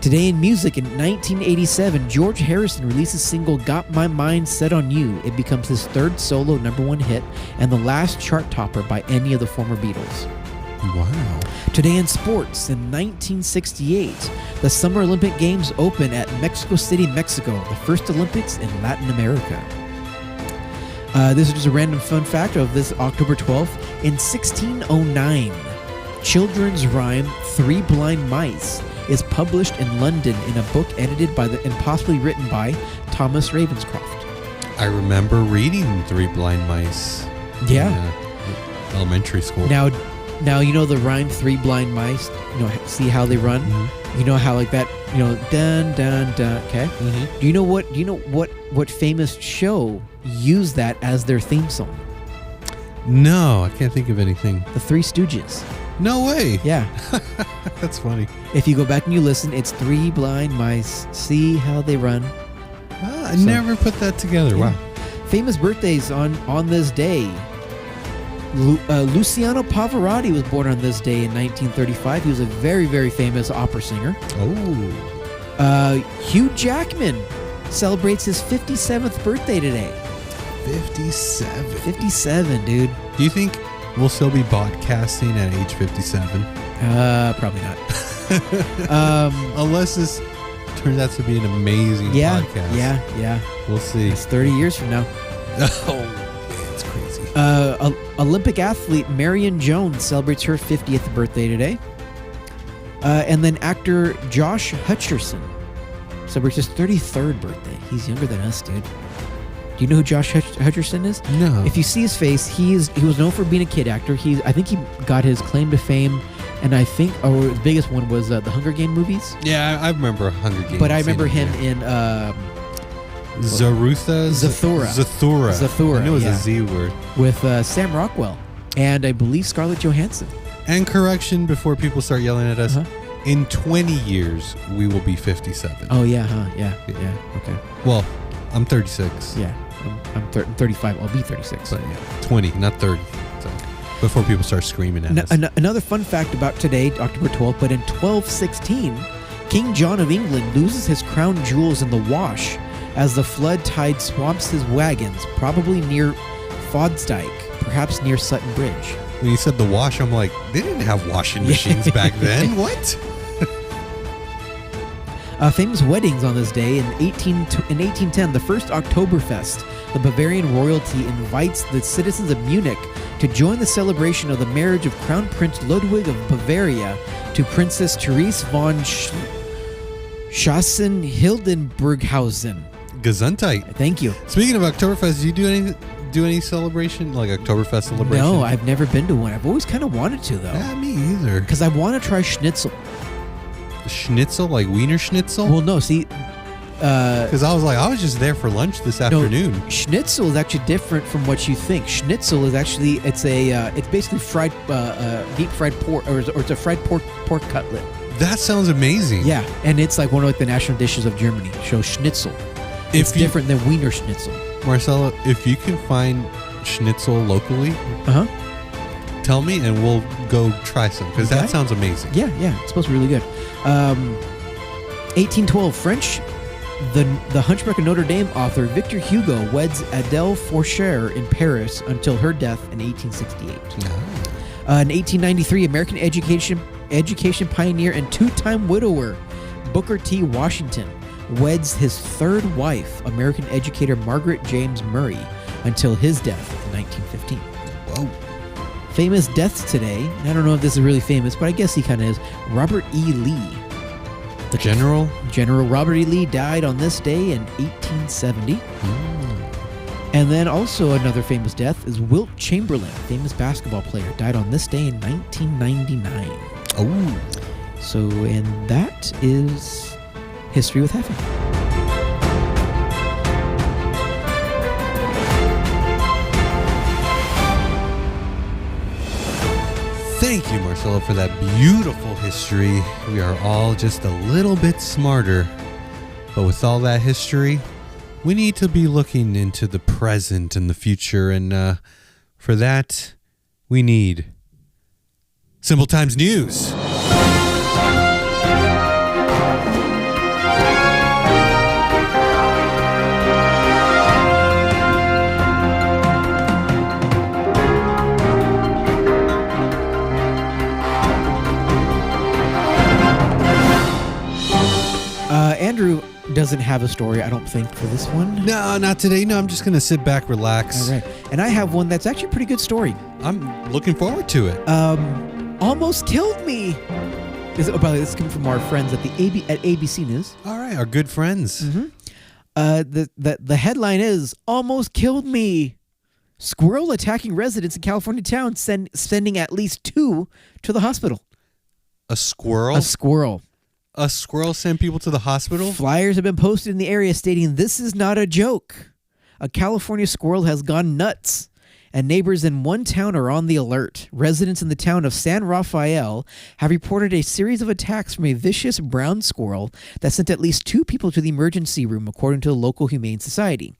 Today in music, in 1987, George Harrison releases single Got My Mind Set on You. It becomes his third solo #1 hit and the last chart topper by any of the former Beatles. Wow. Today in sports, in 1968, the Summer Olympic Games open at Mexico City, Mexico, the first Olympics in Latin America. This is just a random fun fact of this October 12th. In 1609, children's rhyme Three Blind Mice is published in London in a book edited by and possibly written by Thomas Ravenscroft. I remember reading Three Blind Mice. Yeah. In elementary school. Now you know the rhyme Three Blind Mice. You know, see how they run. Mm-hmm. You know how like that. You know, dun dun dun. Okay. Mm-hmm. Do you know what famous show used that as their theme song? No, I can't think of anything. The Three Stooges. No way. Yeah. That's funny. If you go back and you listen, it's Three Blind Mice. See how they run. I never put that together. Yeah. Wow. Famous birthdays on this day. Luciano Pavarotti was born on this day in 1935. He was a very, very famous opera singer. Oh. Hugh Jackman celebrates his 57th birthday today. 57. 57, dude. Do you think we'll still be podcasting at age 57? Probably not. Unless this turns out to be an amazing podcast. Yeah. We'll see. It's 30 years from now. Oh, man, it's crazy. Olympic athlete Marion Jones celebrates her 50th birthday today. And then actor Josh Hutcherson celebrates his 33rd birthday. He's younger than us, dude. Do you know who Josh Hutcherson is? No. If you see his face, he was known for being a kid actor. I think he got his claim to fame, and I think the biggest one was the Hunger Game movies. Yeah, I remember Hunger Games. But I remember him in Zathura. I knew it was a Z word. With Sam Rockwell and I believe Scarlett Johansson. And correction before people start yelling at us. Uh-huh. In 20 years, we will be 57. Oh, yeah, huh? Yeah, okay. Well, I'm 36. Yeah, I'm 35. I'll be 36. But yeah, 20, not 30. So before people start screaming at us. Another fun fact about today, October 12th, but in 1216, King John of England loses his crown jewels in the Wash as the flood tide swamps his wagons, probably near Fosdyke, perhaps near Sutton Bridge. When you said the Wash, I'm like, they didn't have washing machines back then. What? Famous weddings on this day. In 1810, the first Oktoberfest the Bavarian royalty invites the citizens of Munich to join the celebration of the marriage of Crown Prince Ludwig of Bavaria to Princess Therese von Sachsen-Hildenburghausen. Gesundheit. Thank you. Speaking of Oktoberfest, do you do any celebration, like Oktoberfest celebration? No, I've never been to one. I've always kind of wanted to, though. Yeah, me either. Because I want to try schnitzel. Schnitzel, like Wiener Schnitzel? Well, no, see... Because I was just there for lunch this afternoon. Schnitzel is actually different from what you think. Schnitzel is actually, it's basically fried, deep fried pork, or it's a fried pork cutlet. That sounds amazing. Yeah, and it's like one of the national dishes of Germany. So Schnitzel. It's different than Wiener Schnitzel. Marcelo, if you can find Schnitzel locally, tell me and we'll go try some, because that sounds amazing. Yeah, it's supposed to be really good. 1812, French. The Hunchback of Notre Dame author Victor Hugo weds Adèle Fourchere in Paris until her death in 1868. In 1893, American education pioneer and two-time widower Booker T. Washington weds his third wife, American educator Margaret James Murray, until his death in 1915. Whoa. Famous deaths today. I don't know if this is really famous, but I guess he kind of is. Robert E. Lee. General Robert E. Lee died on this day in 1870. And then also another famous death is Wilt Chamberlain, famous basketball player, died on this day in 1999. Oh. So, and that is History with Jefe. Thank you, Marcelo, for that beautiful history. We are all just a little bit smarter. But with all that history, we need to be looking into the present and the future. And for that, we need Simple Times News. Andrew doesn't have a story, I don't think, for this one. No, not today. No, I'm just going to sit back, relax. All right. And I have one that's actually a pretty good story. I'm looking forward to it. Almost killed me. By the way, this comes from our friends at ABC News. All right, our good friends. Mm-hmm. The headline is, Almost Killed Me. Squirrel attacking residents in California town, sending at least 2 to the hospital. A squirrel? A squirrel. A squirrel sent people to the hospital? Flyers have been posted in the area stating this is not a joke. A California squirrel has gone nuts, and neighbors in one town are on the alert. Residents in the town of San Rafael have reported a series of attacks from a vicious brown squirrel that sent at least 2 people to the emergency room, according to the local Humane Society.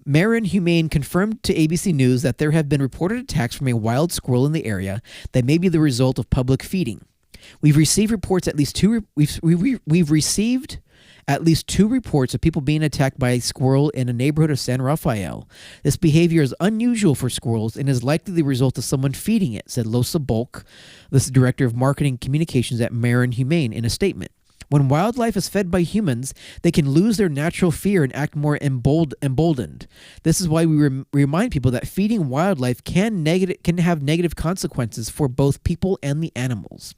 Marin Humane confirmed to ABC News that there have been reported attacks from a wild squirrel in the area that may be the result of public feeding. We've received reports we've received at least 2 reports of people being attacked by a squirrel in a neighborhood of San Rafael. This behavior is unusual for squirrels and is likely the result of someone feeding it, said Losa Bulk, the director of marketing communications at Marin Humane, in a statement. When wildlife is fed by humans, they can lose their natural fear and act more emboldened. This is why we remind people that feeding wildlife can have negative consequences for both people and the animals.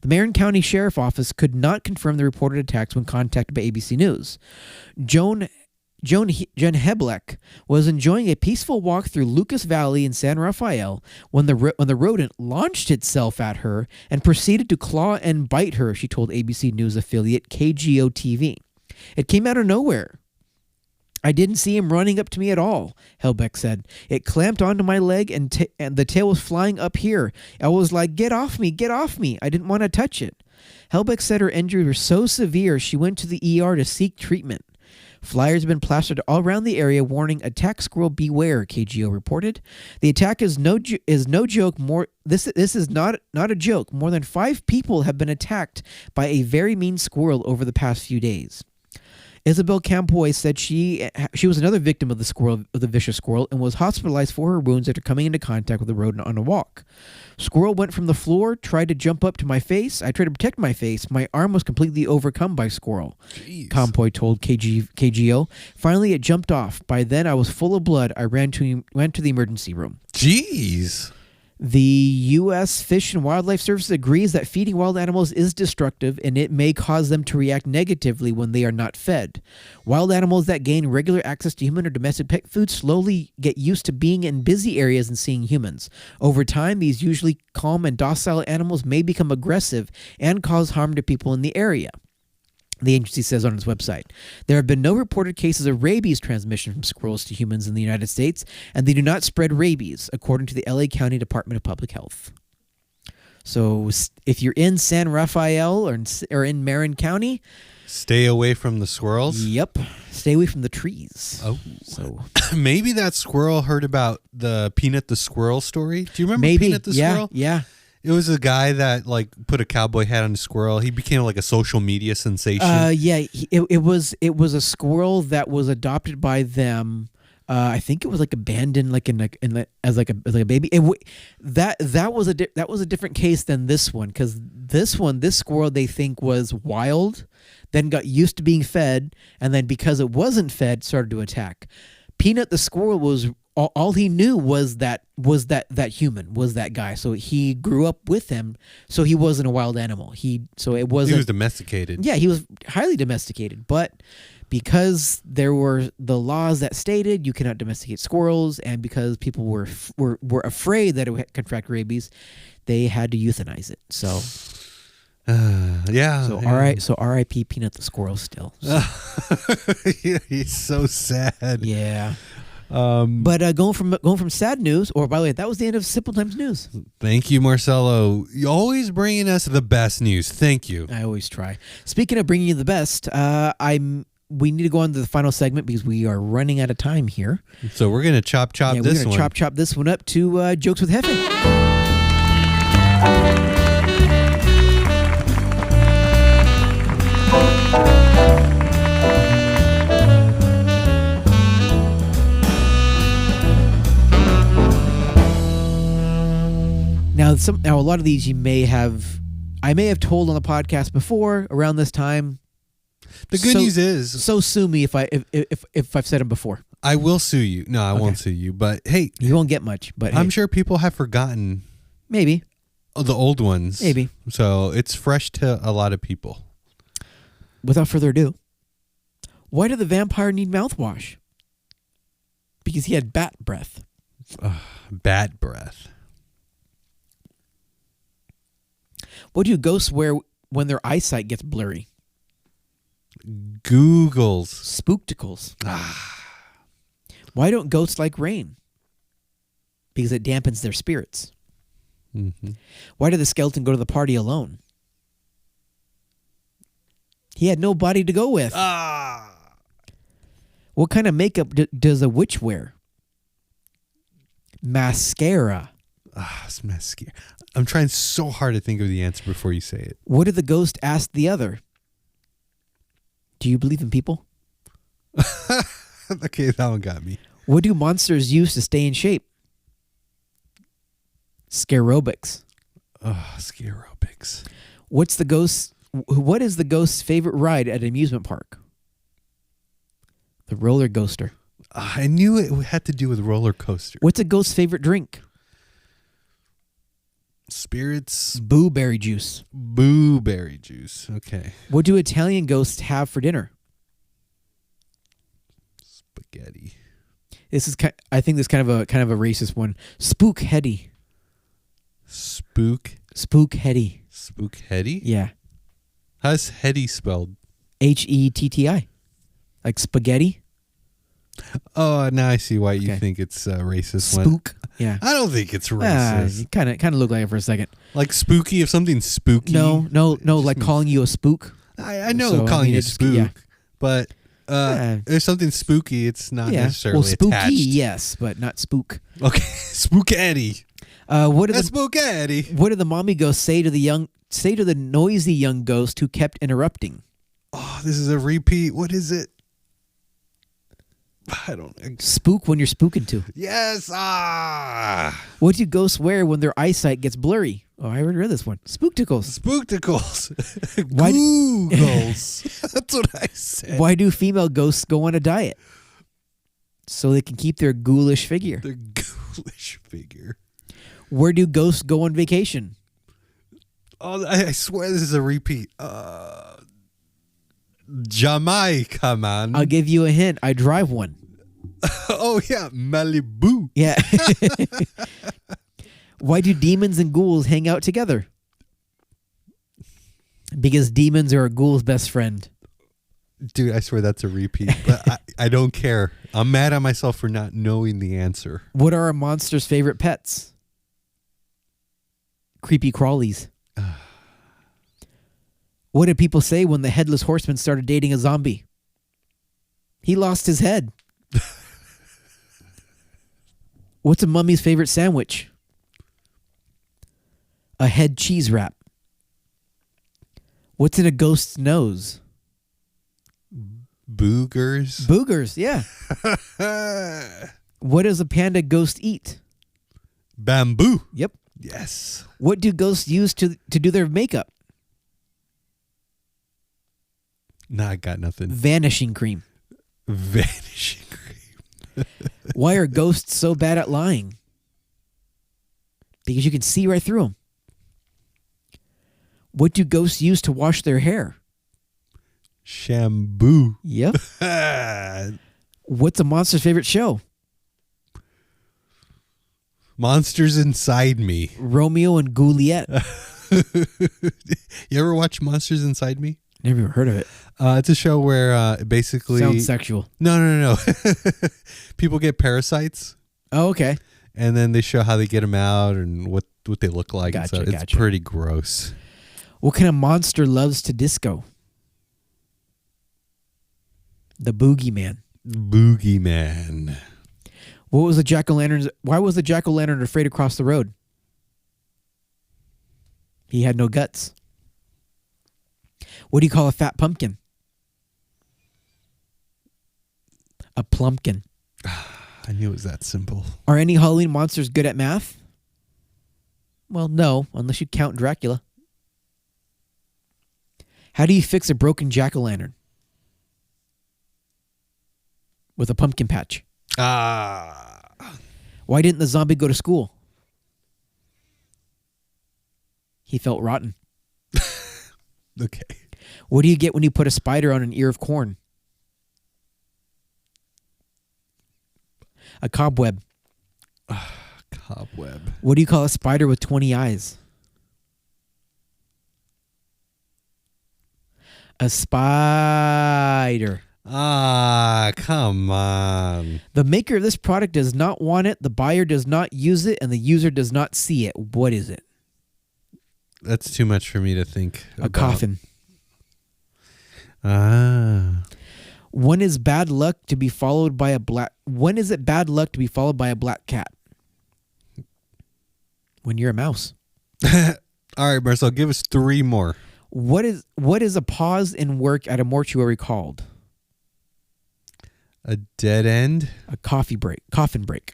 The Marin County Sheriff Office could not confirm the reported attacks when contacted by ABC News. Joan Hebleck was enjoying a peaceful walk through Lucas Valley in San Rafael when the rodent launched itself at her and proceeded to claw and bite her, she told ABC News affiliate KGO-TV. It came out of nowhere. I didn't see him running up to me at all, Helbeck said. It clamped onto my leg and the tail was flying up here. I was like, get off me, get off me. I didn't want to touch it. Helbeck said her injuries were so severe she went to the ER to seek treatment. Flyers have been plastered all around the area warning attack squirrel beware, KGO reported. The attack is no joke. This is not a joke. More than 5 people have been attacked by a very mean squirrel over the past few days. Isabel Campoy said she was another victim of the vicious squirrel, and was hospitalized for her wounds after coming into contact with the rodent on a walk. Squirrel went from the floor, tried to jump up to my face. I tried to protect my face. My arm was completely overcome by squirrel. Jeez. Campoy told KGO. Finally, it jumped off. By then, I was full of blood. I went to the emergency room. Jeez. The U.S. Fish and Wildlife Service agrees that feeding wild animals is destructive, and it may cause them to react negatively when they are not fed. Wild animals that gain regular access to human or domestic pet food slowly get used to being in busy areas and seeing humans. Over time, these usually calm and docile animals may become aggressive and cause harm to people in the area, the agency says on its website. There have been no reported cases of rabies transmission from squirrels to humans in the United States, and they do not spread rabies, according to the LA County Department of Public Health. So if you're in San Rafael or in Marin County, stay away from the squirrels. Yep. Stay away from the trees. Oh. So maybe that squirrel heard about the Peanut the Squirrel story. Do you remember Peanut the Squirrel? Yeah. It was a guy that like put a cowboy hat on a squirrel. He became like a social media sensation. It was a squirrel that was adopted by them. I think it was like abandoned, like as a baby. That was a different case than this one, because this squirrel they think was wild, then got used to being fed, and then because it wasn't fed, started to attack. Peanut the squirrel was. All he knew was that human was that guy. So he grew up with him. So he wasn't a wild animal. He was domesticated. Yeah, he was highly domesticated. But because there were the laws that stated you cannot domesticate squirrels, and because people were afraid that it would contract rabies, they had to euthanize it. So. Yeah. So yeah. So R.I.P. Peanut the squirrel still. So. Yeah, he's so sad. Yeah. But going from sad news, or by the way, that was the end of Simple Times News. Thank you, Marcelo. You're always bringing us the best news. Thank you. I always try. Speaking of bringing you the best, we need to go on to the final segment because we are running out of time here. So we're gonna chop this one. We're gonna chop this one up to Jokes with Jefe. Now, a lot of these I may have told on the podcast before around this time. The good news is, so sue me if I've said them before. I will sue you. No, I won't sue you. But hey, you won't get much. But I'm sure people have forgotten. Maybe the old ones. Maybe. So it's fresh to a lot of people. Without further ado, why did the vampire need mouthwash? Because he had bat breath. Bat breath. What do ghosts wear when their eyesight gets blurry? Googles. Spookticles. Why don't ghosts like rain? Because it dampens their spirits. Mm-hmm. Why did the skeleton go to the party alone? He had nobody to go with. What kind of makeup does a witch wear? Mascara. It's mascara. I'm trying so hard to think of the answer before you say it. What did the ghost ask the other? Do you believe in people? Okay, that one got me. What do monsters use to stay in shape? Scarobics. Scarobics. What is the ghost's favorite ride at an amusement park? The roller coaster. I knew it had to do with roller coaster. What's a ghost's favorite drink? Spirits. Blueberry juice. Blueberry juice. Okay. What do Italian ghosts have for dinner? Spaghetti. I think this is kind of a racist one. Spookheady. Spookheady. Spookheady? Yeah. How's heady spelled? Hetti. Like spaghetti. Oh, now I see why you think it's racist. Spook. Yeah. I don't think it's racist. Kind of looked like it for a second. Like spooky, if something's spooky. No, like calling you a spook. I know calling you a spook, but if something's spooky, it's not necessarily spooky, attached. yes, but not spook. Okay, Spooketti. Spooketti. What did the mommy ghost say to the noisy young ghost who kept interrupting? Oh, this is a repeat. What is it? I don't know. Spook when you're spooking to. Yes. What do ghosts wear when their eyesight gets blurry? Oh, I already read this one. Spookticles. Spookticles. Why- Googles. That's what I said. Why do female ghosts go on a diet? So they can keep their ghoulish figure. Their ghoulish figure. Where do ghosts go on vacation? Oh, I swear this is a repeat. Jamaica, man. I'll give you a hint. I drive one. Oh, yeah. Malibu. Yeah. Why do demons and ghouls hang out together? Because demons are a ghoul's best friend. Dude, I swear that's a repeat. But I don't care. I'm mad at myself for not knowing the answer. What are a monster's favorite pets? Creepy crawlies. What did people say when the headless horseman started dating a zombie? He lost his head. What's a mummy's favorite sandwich? A head cheese wrap. What's in a ghost's nose? Boogers. Boogers, yeah. What does a panda ghost eat? Bamboo. Yep. Yes. What do ghosts use to do their makeup? Nah, I got nothing. Vanishing cream. Vanishing cream. Why are ghosts so bad at lying? Because you can see right through them. What do ghosts use to wash their hair? Shampoo. Yep. What's a monster's favorite show? Monsters Inside Me. Romeo and Juliet. You ever watch Monsters Inside Me? Never even heard of it. It's a show where basically... Sounds sexual. No. People get parasites. Oh, okay. And then they show how they get them out and what they look like. Gotcha, so it's gotcha. pretty gross. What kind of monster loves to disco? The boogeyman. Boogeyman. What was the jack-o'-lantern? Why was the jack-o'-lantern afraid to cross the road? He had no guts. What do you call a fat pumpkin? A plumpkin. I knew it was that simple. Are any Halloween monsters good at math? Well, no, unless you count Dracula. How do you fix a broken jack-o'-lantern? With a pumpkin patch. Why didn't the zombie go to school? He felt rotten. Okay. What do you get when you put a spider on an ear of corn? A cobweb. Cobweb. What do you call a spider with 20 eyes? A spider. Come on. The maker of this product does not want it, the buyer does not use it, and the user does not see it. What is it? That's too much for me to think A about. coffin. When is bad luck to be followed by a black... When is it bad luck to be followed by a black cat? When you're a mouse. All right, Marcel, give us 3 more. What is a pause in work at a mortuary called? A dead end? A coffin break. Coffin break.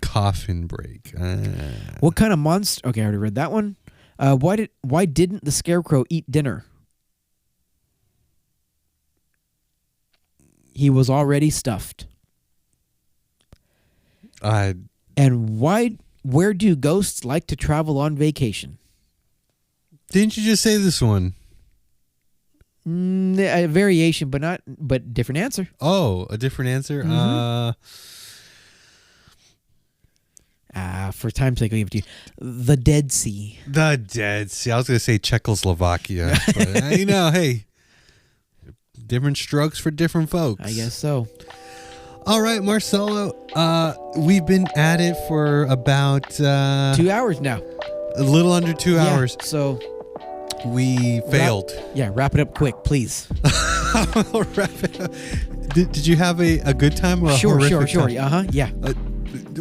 What kind of monster... Okay, I already read that one. Why didn't the scarecrow eat dinner? He was already stuffed. And where do ghosts like to travel on vacation? Didn't you just say this one? A variation, but different answer. Oh, a different answer? For time's sake, I'll give it to you. The Dead Sea. The Dead Sea. I was going to say Czechoslovakia. But, hey, different strokes for different folks. I guess so. All right, Marcelo. We've been at it for about 2 hours now. A little under 2 hours. So we failed. Wrap it up quick, please. I'll wrap it up. Did you have a good time? Or a Sure. time? Yeah.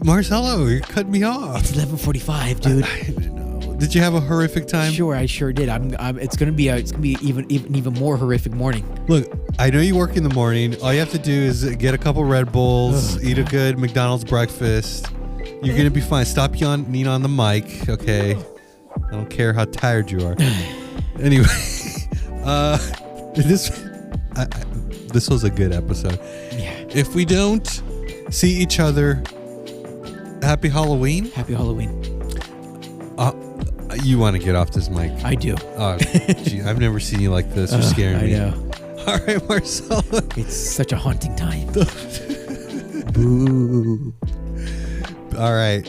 Marcelo, you cut me off. It's 11:45, dude. I don't know. Did you have a horrific time? Sure, I sure did. It's gonna be even more horrific morning. Look, I know you work in the morning. All you have to do is get a couple Red Bulls, eat a good McDonald's breakfast. You're going to be fine. Stop yawning on the mic, okay? I don't care how tired you are. Anyway, this was a good episode. Yeah. If we don't see each other, happy Halloween. Happy Halloween. You want to get off this mic? I do. Oh, gee, I've never seen you like this. You're scaring me. I know. All right, Marcelo. It's such a haunting time. Boo. All right.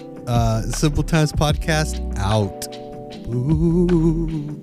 Simple Times Podcast out. Boo.